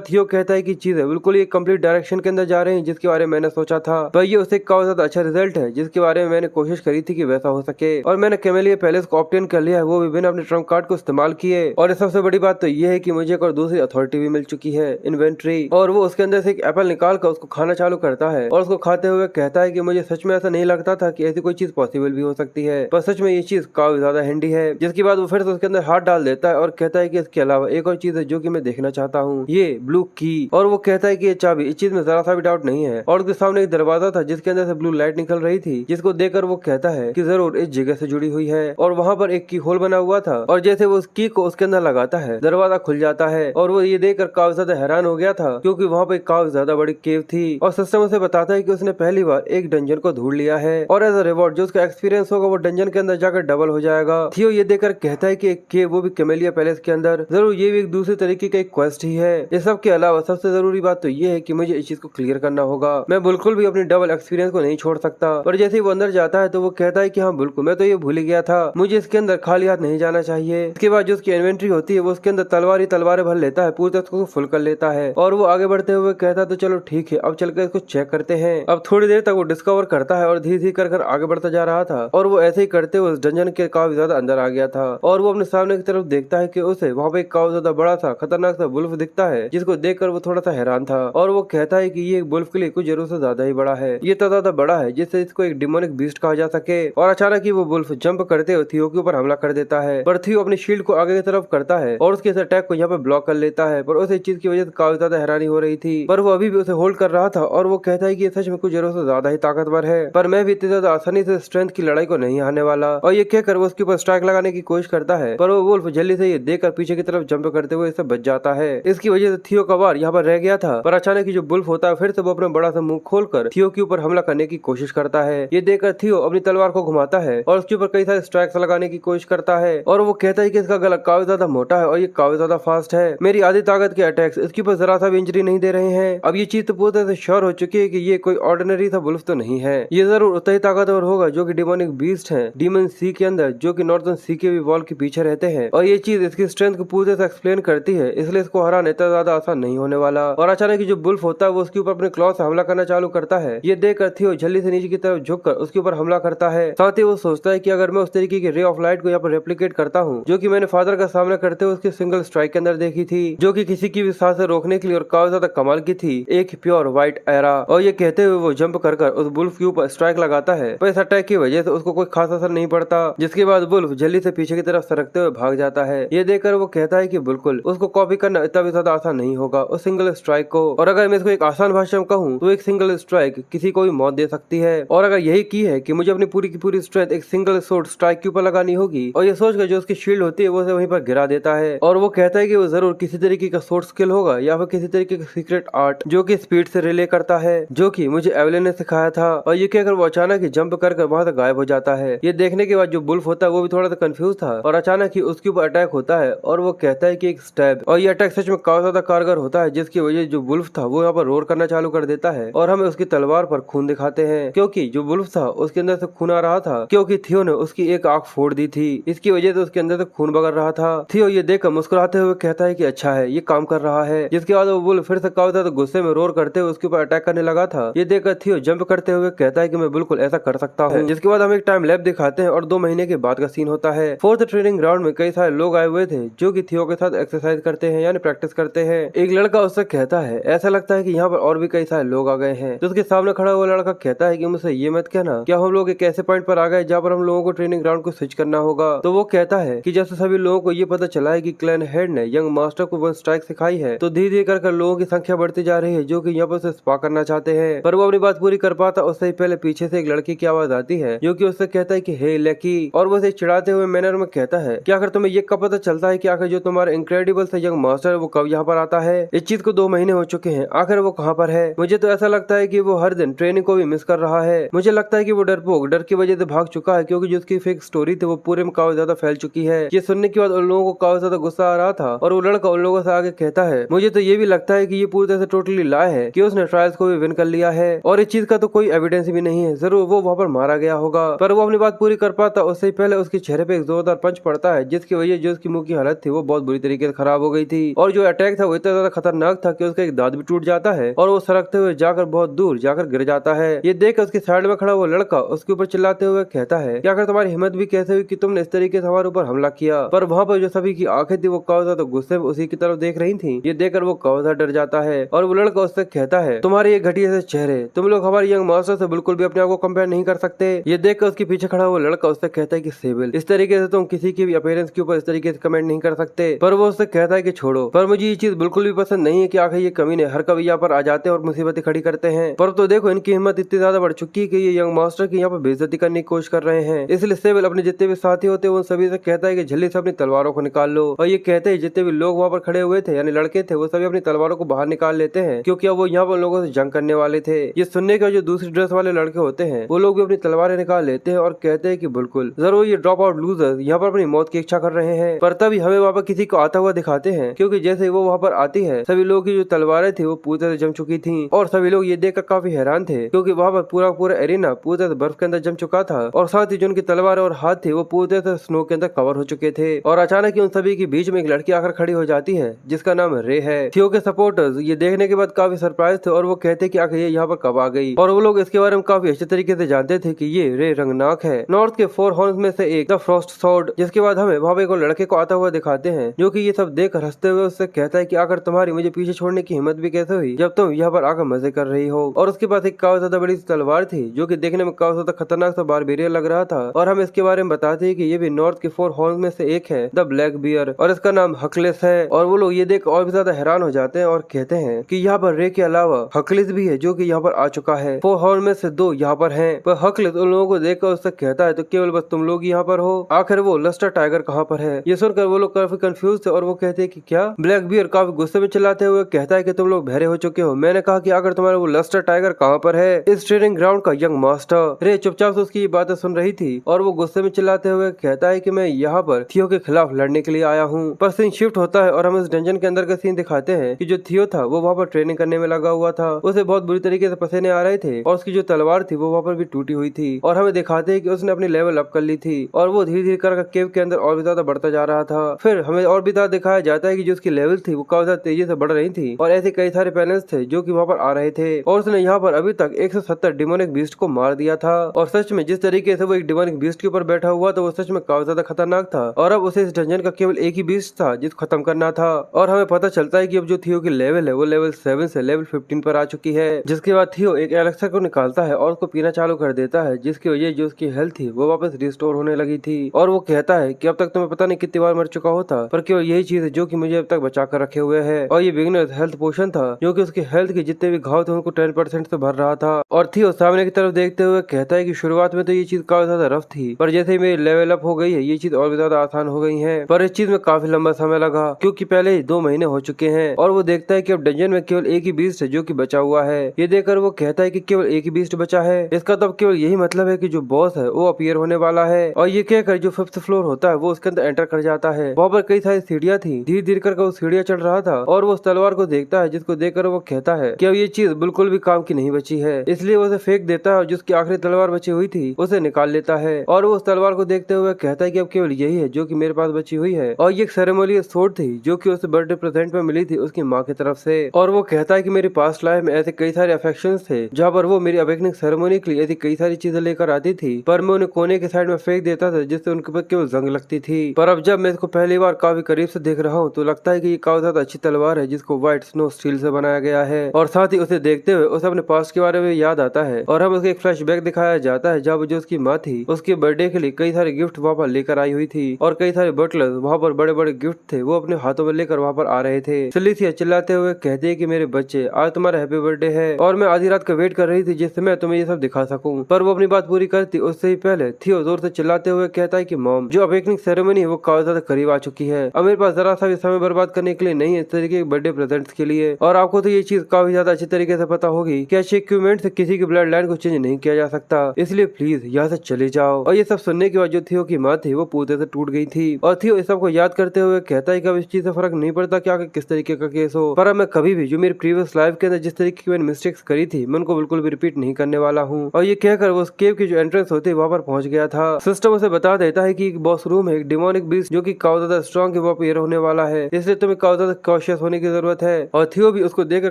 थियो कहता है कि चीजें बिल्कुल ये कंप्लीट डायरेक्शन के अंदर जा रही है जिसके बारे में मैंने सोचा था। पर ये उससे काफी ज्यादा अच्छा रिजल्ट है जिसके बारे में मैंने कोशिश करी थी कि वैसा हो सके और मैंने कैमेलिया पैलेस को ऑब्टेन कर लिया है, वो भी बिना अपने ट्रम्प कार्ड को इस्तेमाल किए। और सबसे बड़ी बात तो ये है कि मुझे एक और दूसरी अथॉरिटी भी मिल चुकी है, इन्वेंट्री। और वो उसके अंदर से एक एप्पल निकाल कर उसको खाना चालू करता है और उसको खाते हुए कहता है कि मुझे सच में ऐसा नहीं लगता था कि ऐसी कोई चीज पॉसिबल भी हो सकती है, पर सच में ये चीज काफी ज्यादा हैंडी है। जिसके बाद वो फिर से उसके अंदर हाथ डाल देता है और कहता है कि इसके अलावा एक और चीज है जो कि मैं देखना चाहता हूँ, ये ब्लू की। और वो कहता है कि ये चाबी, इस चीज में जरा सा भी डाउट नहीं है। और उसके सामने एक दरवाजा था जिसके अंदर से ब्लू लाइट निकल रही थी, जिसको देखकर वो कहता है कि जरूर इस जगह से जुड़ी हुई है। और वहाँ पर एक की होल बना हुआ था और जैसे वो उस की को उसके अंदर लगाता है दरवाजा खुल जाता है। और वो ये देखकर काफी ज्यादा हैरान हो गया था क्योंकि वहाँ पे काफी ज्यादा बड़ी केव थी और सिस्टम उसे बताता है कि उसने पहली बार एक डंजन को ढूंढ लिया है और एज अ रिवॉर्ड जो उसका एक्सपीरियंस होगा वो डंजन के अंदर जाकर डबल हो जाएगा। थियो ये देखकर कहता है कि एक केव, वो भी कैमेलिया पैलेस के अंदर, जरूर ये भी एक दूसरे तरीके का एक क्वेस्ट ही है। इस सब के अलावा सबसे जरूरी बात तो ये है कि मुझे इस चीज को क्लियर करना होगा, मैं बिल्कुल भी अपनी डबल एक्सपीरियंस को नहीं छोड़ सकता। और जैसे ही वो अंदर जाता है तो वो कहता है कि हाँ बिल्कुल, मैं तो ये भूल ही गया था, मुझे इसके अंदर खाली हाथ नहीं जाना चाहिए। इसके बाद जो उसकी इन्वेंट्री होती है वो उसके अंदर तलवार ही तलवारें भर लेता है, पूरी तरह उसको फुल कर लेता है। और वो आगे बढ़ते हुए कहता है तो चलो ठीक है, अब चलकर इसको चेक करते हैं। अब थोड़ी देर तक वो डिस्कवर करता है और धीरे धीरे कर आगे बढ़ता जा रहा था और वो ऐसे ही करते हुए उस डंजन के काफी ज्यादा अंदर आ गया था। और वो अपने सामने की तरफ देखता है कि उसे वहाँ पे काफी ज्यादा बड़ा सा खतरनाक सा वुल्फ दिखता है, जिसको देखकर वो थोड़ा सा हैरान था। और वो कहता है कि ये वुल्फ के लिए कुछ जरूर से ज्यादा ही बड़ा है, ये तो ज्यादा बड़ा है जिससे इसको एक डिमोनिक बीस्ट कहा जा सके। और अचानक ही वो वुल्फ जंप करते हुए थियो के ऊपर हमला कर देता है, पर थियो अपनी शील्ड को आगे की तरफ करता है और उसके इस अटैक को यहाँ पे ब्लॉक कर लेता है। पर उसे इस चीज की वजह से काफी ज्यादा हैरानी हो रही थी, पर वो अभी भी उसे होल्ड कर रहा था। और वो कहता है कि ये सच में कुछ जरूर से ज्यादा ही ताकतवर है, पर मैं भी इतनी ज्यादा आसानी से स्ट्रेंथ की लड़ाई को नहीं हारने वाला। और ये कहकर वो उसके ऊपर स्ट्राइक लगाने की कोशिश करता है, पर वो वुल्फ जल्दी से ये देखकर पीछे की तरफ जंप करते हुए इसे बच जाता है। इसकी वजह से थियो का वार यहाँ पर रह गया था, पर अचानक ही जो वुल्फ होता है फिर से वो अपना बड़ा सा मुंह खोलकर थियो के ऊपर हमला करने की कोशिश करता है। ये देखकर थियो अपनी तलवार को घुमाता है और उसके ऊपर कई सारे स्ट्राइक्स लगाने की कोशिश करता है। और वो कहता है कि इसका गला काफी ज्यादा मोटा है और ये काफी ज्यादा फास्ट है, मेरी आधी ताकत के अटैक्स इसके ऊपर जरा सा भी इंजरी नहीं दे रहे हैं। अब ये चीज तो पूरी तरह से श्योर हो चुकी है कि ये कोई ऑर्डिनरी सा वुल्फ तो नहीं है, ये जरूर उतना ही ताकतवर होगा जो कि डिमोनिक बीस्ट है डीमन सी के अंदर, जो कि नॉर्थर्न सी के भी वॉल के पीछे रहते हैं। और ये चीज इसकी स्ट्रेंथ को पूरी तरह से एक्सप्लेन करती है, इसलिए इसको हराना इतना ज्यादा आसान नहीं होने वाला। और अचानक जो वुल्फ होता है वो उसके ऊपर अपने क्लॉ से हमला करना चालू करता है। ये देखकर थियो जल्दी से नीचे की तरफ झुककर उसके ऊपर हमला करता है। साथ ही वो सोचता है कि अगर मैं उस तरीके की रे ऑफ लाइट को यहाँ पर रेप्लिकेट करता हूँ जो कि मैंने फादर का सामना करते हुए उसके सिंगल स्ट्राइक के अंदर देखी थी, जो कि किसी की भी सांस से रोकने के लिए और काफी ज्यादा कमाल की थी, एक प्योर व्हाइट एरा। और ये कहते हुए वो जंप कर उस वुल्फ के ऊपर स्ट्राइक लगाता है, पर इस अटैक की वजह से उसको कोई खास असर नहीं पड़ता, जिसके बाद वुल्फ जल्दी से पीछे की तरफ सरकते हुए भाग जाता है। ये देखकर वो कहता है कि बिल्कुल उसको कॉपी करना इतना भी ज्यादा आसान नहीं होगा उस सिंगल स्ट्राइक को, और अगर मैं इसको एक आसान भाषा में कहूँ तो एक सिंगल स्ट्राइक किसी को भी मौत दे सकती है। और अगर यही की है कि मुझे अपनी पूरी की पूरी स्ट्रेंथ एक सिंगल शॉट स्ट्राइक के ऊपर लगानी होगी, और ये सोचकर जो उसकी शील्ड होती है वो उसे वहीं पर गिरा देता है। और वो कहता है कि वो जरूर किसी तरीके का शॉर्ट स्किल होगा या फिर किसी तरीके का सीक्रेट आर्ट जो कि स्पीड से रिले करता है, जो कि मुझे एवलिन ने सिखाया था। और ये कहकर वो अचानक ही जंप कर वहां से गायब हो जाता है। ये देखने के बाद जो वुल्फ होता है वो भी थोड़ा सा कंफ्यूज था, और अचानक ही उसके ऊपर अटैक होता है और वो कहता है कि एक स्टैब। और ये अटैक सच में काफी ज्यादा कारगर होता है, जिसकी वजह जो वुल्फ था वो यहाँ पर रोर करना चालू कर देता है, और हमें उसकी तलवार पर खून दिखाते हैं, क्योंकि जो वुल्फ था उसके अंदर से खून आ रहा था, क्योंकि थियो ने उसकी एक आंख फोड़ दी थी, इसकी वजह से उसके अंदर से खून बगर रहा था। थियो ये देखकर मुस्कुराते हुए कहता है कि अच्छा है ये काम कर रहा है, जिसके बाद वो वुल्फ फिर से काफी ज्यादा गुस्से में रोर करते हुए उसके ऊपर अटैक करने लगा था। ये देखकर थियो जंप करते हुए कहता है कि मैं बिल्कुल ऐसा कर सकता हूँ, जिसके बाद हम एक टाइम लैब दिखाते हैं और 2 महीने के बाद का सीन होता है। फोर्थ ट्रेनिंग ग्राउंड में कई सारे लोग आए हुए थे जो कि थियो के साथ एक्सरसाइज करते हैं यानी प्रैक्टिस करते हैं। एक लड़का उससे कहता है ऐसा लगता है कि यहाँ पर और भी कई सारे लोग आ गए हैं। तो उसके सामने खड़ा हुआ लड़का कहता है कि मुझसे ये मत कहना क्या हम लोग एक ऐसे पॉइंट पर आ गए जहाँ पर हम लोगों को ट्रेनिंग ग्राउंड को स्विच करना होगा। तो वो कहता है कि जैसे सभी लोगों को ये पता चला है कि क्लैन हेड ने यंग मास्टर को वन स्ट्राइक सिखाई है, तो धीरे धीरे कर लोगों की संख्या बढ़ती जा रही है जो कि यहाँ पर उसे स्पा करना चाहते हैं। पर वो अपनी बात पूरी कर पाता उससे ही पहले पीछे से एक लड़की की आवाज आती है जो कि उससे कहता है कि हे लकी, और वो उसे चिढ़ाते हुए मैनर में कहता है कि आखिर तुम्हें ये कब पता चलता है कि आखिर जो तुम्हारा इनक्रेडिबल से यंग मास्टर है वो कब यहाँ पर आता है। इस चीज को 2 महीने हो चुके हैं, आखिर वो कहाँ पर है। मुझे तो ऐसा लगता है कि वो हर दिन ट्रेनिंग को भी मिस कर रहा है। मुझे लगता है कि वो डरपोक डर की वजह से भाग चुका है, क्योंकि जो उसकी फेक स्टोरी थी वो पूरे में काफी ज्यादा फैल चुकी है। ये सुनने के बाद उन लोगों को काफी ज्यादा गुस्सा आ रहा था, और वो लड़का उन लोगों से आगे कहता है मुझे तो ये भी लगता है कि ये पूरी तरह से टोटली लाई है कि उसने ट्रायल्स को भी विन कर लिया है, और इस चीज का तो कोई एविडेंस भी नहीं है, जरूर वो वहाँ पर मारा गया होगा। पर वो अपनी बात पूरी कर पाता उससे ही पहले उसके चेहरे पे एक जोरदार पंच पड़ता है, जिसकी वजह जो उसकी मुंह की हालत थी वो बहुत बुरी तरीके से खराब हो गई थी। और जो अटैक था वो इतना ज्यादा खतरनाक था कि उसका एक दांत भी टूट जाता है और वो सरकते हुए जाकर बहुत दूर जाकर गिर जाता है। ये देख उसके साइड में खड़ा वो लड़का उसके ऊपर चिल्लाते हुए कहता है कि आखिर तुम्हारी हिम्मत भी कैसे हुई कि तुमने इस तरीके से हमारे ऊपर हमला किया। पर वहाँ पर जो सभी की आंखें थी वो काफी ज्यादा गुस्से में उसी की तरफ देख रही थी। ये देखकर वो काफी ज्यादा डर जाता है, और वो लड़का उससे कहता है तुम्हारे ये घटिया से चेहरे, तुम लोग हमारे यंग मास्टर से बिल्कुल भी अपने आप को कंपेयर नहीं कर सकते। ये देखकर उसके पीछे खड़ा वो लड़का उससे कहता है कि सेबिल, इस तरीके से तुम किसी की भी अपीयरेंस के ऊपर इस तरीके से कमेंट नहीं कर सकते। पर वो उससे कहता है कि छोड़ो, पर मुझे ये चीज बिल्कुल भी पसंद नहीं है कि आखिर ये कमीने हर कभी यहाँ पर आ जाते हैं और मुसीबतें खड़ी करते हैं। पर तो देखो इनकी हिम्मत इतनी ज्यादा बढ़ चुकी है कि ये यंग मास्टर की यहाँ पर बेइज्जती करने की कोशिश कर रहे हैं। इसलिए सेबिल अपने जितने भी साथी होते हैं उन सभी से कहता है कि जल्दी से अपनी तलवारों को निकाल लो। और ये कहते हैं जितने भी लोग वहाँ पर खड़े हुए थे यानी लड़के थे वो सभी अपनी तलवारों को बाहर निकाल लेते हैं, क्योंकि अब वो यहाँ पर लोगों से जंग करने वाले थे। ये सुनने के जो दूसरी ड्रेस वाले लड़के होते हैं वो लोग भी अपनी तलवारें निकाल लेते हैं और कहते हैं कि बिल्कुल जरूर ये ड्रॉप आउट लूजर यहाँ पर अपनी मौत की इच्छा कर रहे हैं। पर तभी हमें वहाँ पर किसी को आता हुआ दिखाते हैं, क्योंकि जैसे वो वहाँ पर आती है सभी लोगों की जो तलवारें थी वो पूरी तरह जम चुकी थी, और सभी लोग ये देखकर काफी हैरान थे, क्योंकि वहाँ पर पूरा पूरा एरिना पूरी तरह बर्फ के अंदर जम चुका था, और साथ ही जो उनकी तलवार और हाथ थे वो पूरी तरह से स्नो के अंदर कवर हो चुके थे। और अचानक ही उन सभी के बीच में एक लड़की आकर खड़ी हो जाती है जिसका नाम रे है। थियो के सपोर्टर्स ये देखने के बाद काफी सरप्राइज थे, और वो कहते कि आखिर ये यहाँ पर कब आ गई, और वो लोग इसके बारे में काफी अच्छे तरीके से जानते थे कि ये रे रंगनाक है, नॉर्थ के 4 हॉर्न्स में से एक, द फ्रॉस्ट सॉर्ड। जिसके बाद हमें वहाँ पे एक लड़के को आता हुआ दिखाते हैं जो कि ये सब देख हंसते हुए उससे कहता है कि आखिर तुम्हारी मुझे पीछे छोड़ने की हिम्मत भी कैसे हुई जब तुम यहाँ पर आकर मजे कर रही हो। और उसके पास एक काफी ज्यादा बड़ी तलवार थी जो कि देखने में काफी ज्यादा खतरनाक सा बारबेरियन लग रहा था, और हम इसके बारे में बताते हैं कि ये भी नॉर्थ के 4 हॉर्न्स में से एक है, द ब्लैक बियर, और इसका नाम हकलेस है। और वो लोग ये देख और भी ज्यादा हैरान हो जाते हैं और कहते हैं कि यहाँ पर रे के अलावा हकलेस भी है जो कि यहाँ पर आ चुका है। 4 हॉर्न में से 2 यहाँ पर हैं, पर हकलेस उन लोगों को देखकर उससे कहता है तो केवल बस तुम लोग यहाँ पर हो, आखिर वो लस्टर टाइगर कहाँ पर है। ये सुनकर वो लोग काफी कंफ्यूज थे और वो कहते हैं कि क्या। ब्लैक बियर काफी गुस्से में चिल्लाते हुए कहता है कि तुम लोग बहरे हो चुके हो, मैंने कहा कि अगर तुम्हारा वो लस्टर टाइगर कहाँ पर है, इस ट्रेनिंग ग्राउंड का यंग मास्टर। रे चुपचाप से उसकी बातें सुन रही थी और वो गुस्से में चिल्लाते हुए कहता है कि मैं यहाँ पर थियो के खिलाफ लड़ने के लिए आया हूँ। पर सीन शिफ्ट होता है और हम इस डंजन के अंदर का सीन दिखाते हैं कि जो थियो था वो वहाँ पर ट्रेनिंग करने में लगा हुआ था। उसे बहुत बुरी तरीके से पसीने आ रहे थे और उसकी जो तलवार थी वो वहाँ पर भी टूटी हुई थी और हमें दिखाते हैं कि उसने अपनी लेवल अप कर ली थी और वो धीरे धीरे कर केव के अंदर और भी ज्यादा बढ़ता जा रहा था। फिर हमें और भी ज्यादा दिखाया जाता है कि जो उसकी लेवल थी वो काफी ज्यादा तेजी से बढ़ रही थी और ऐसे कई सारे पैनल्स थे जो कि वहाँ पर आ रहे थे और उसने यहाँ पर अभी तक 170 डिमोनिक बीस्ट को मार दिया था। और सच में जिस तरीके से वो एक डिमोनिक बीस्ट के ऊपर बैठा हुआ तो वो सच में काफी ज्यादा खतरनाक था और अब उसे इस डंजन का केवल एक ही बीस्ट था जिसको खत्म करना था। और हमें पता चलता है कि अब जो थियो की लेवल है वो लेवल 7 से लेवल 15 पर आ चुकी है। जिसके बाद थियो एक एलेक्सा को निकालता है और उसको पीना चालू कर देता है, जिसकी वजह जो उसकी हेल्थ थी वो वापस रिस्टोर होने लगी थी। और वो कहता है कि अब तक तुम्हें पता नहीं कितनी बार मर चुका होता, पर केवल यही चीज है जो कि मुझे अब तक बचा कर रखे हुए है। और ये बिगिनर्स हेल्थ पोशन था जो कि उसकी हेल्थ के जितने भी घाव थे उनको 10% से भर रहा था। और थियो सामने की तरफ देखते हुए कहता है कि शुरुआत में तो ये चीज काफी ज्यादा रफ थी, पर जैसे ही मेरी लेवल अप हो गई है ये चीज और भी ज्यादा आसान हो गई है। पर इस चीज में काफी लंबा समय लगा क्योंकि पहले ही 2 महीने हो चुके हैं। और वो देखता है कि अब डंजन में केवल एक ही बीस्ट है जो कि बचा हुआ है। ये देखकर वो कहता है कि केवल एक ही बीस्ट बचा है, इसका तो अब केवल यही मतलब है कि जो बॉस है वो अपीयर होने वाला है। और ये कहकर जो 5th फ्लोर होता है वो उसके अंदर एंटर कर जाता है। वहाँ पर कई सारी सीढ़ियाँ थी, धीरे धीरे कर वो सीढ़ियाँ चढ़ रहा था और वो उस तलवार को देखता है जिसको देखकर वो कहता है कि अब ये चीज बिल्कुल भी काम की नहीं बची है, इसलिए वो उसे फेंक देता है और जिसकी आखिरी तलवार बची हुई थी उसे निकाल लेता है। और वो उस तलवार को देखते हुए कहता है कि अब केवल यही है जो कि मेरे पास बची हुई है। और ये एक सेरेमोनियल स्वॉर्ड थी जो कि उसे बर्थडे प्रेजेंट में मिली थी उसकी माँ की तरफ से। और वो कहता है कि मेरी पास्ट लाइफ में ऐसे कई सारे अफेक्शंस थे जहाँ पर वो मेरी अवेकनिंग सेरेमोनी के लिए ऐसी कई सारी चीजें लेकर आती थी, पर मैं उन्हें कोने के साइड में फेंक देता था जिससे उनके ऊपर केवल जंग लगती थी। पर अब जब मैं इसको पहली बार काफी करीब से देख रहा हूँ तो लगता है कि ये काफी ज्यादा अच्छी तलवार है जिसको व्हाइट स्नो स्टील से बनाया गया है। और साथ ही उसे देखते हुए उसे अपने पास्ट के बारे में याद आता है और हम उसके एक फ्लैशबैक दिखाया जाता है जब जो उसकी माँ थी उसके बर्थडे के लिए कई सारे गिफ्ट वहाँ पर लेकर आई हुई थी और कई सारे बटलर्स वहाँ पर बड़े बड़े गिफ्ट थे वो अपने हाथों में लेकर वहाँ पर आ रहे थे। सिलिसिया चिल्लाते हुए कहते हैं कि मेरे बच्चे आज तुम्हारा हैप्पी बर्थडे है और मैं आधी रात का वेट कर रही थी जिससे मैं तुम्हें ये सब दिखा सकूं। पर वो अपनी बात पूरी करती उससे ही पहले थियो जोर से चिल्लाते हुए कहता है कि मॉम जो अवेकनिंग सेरेमनी है वो काफी ज्यादा करीब आ चुकी है, अब मेरे पास जरा सा भी समय बर्बाद करने के लिए नहीं है इस तरीके के बर्थडे प्रेजेंट्स के लिए। और आपको तो ये चीज काफी ज्यादा अच्छी तरीके से पता होगी कि अच्छे इक्विपमेंट से किसी की ब्लड लाइन को चेंज नहीं किया जा सकता, इसलिए प्लीज यहाँ से चले जाओ। और ये सब सुनने के बाद जो थियो की माँ थी वो पूरे से टूट गई थी और थियो इस सब को याद करते हुए कहता है कि अब इस चीज से फर्क नहीं पड़ता कि आगे किस तरीके का केस हो, पर अब मैं कभी भी जो मेरी प्रीवियस लाइफ के अंदर जिस तरीके की मैंने मिस्टेक्स करी थी मैं उनको बिल्कुल भी रिपीट नहीं करने वाला हूँ। और ये कहकर वो उस केव की जो एंट्रेंस होती है वहाँ पर पहुंच गया था। सिस्टम उसे बता देता है कि एक बॉस रूम है, एक डिमोनिक बीस्ट जो कि काफी ज्यादा स्ट्रॉन्ग है वो अपीयर होने वाला है, इसलिए तुम्हें काफी ज्यादा कॉशियस होने की जरूरत है। और थियो भी उसको देखकर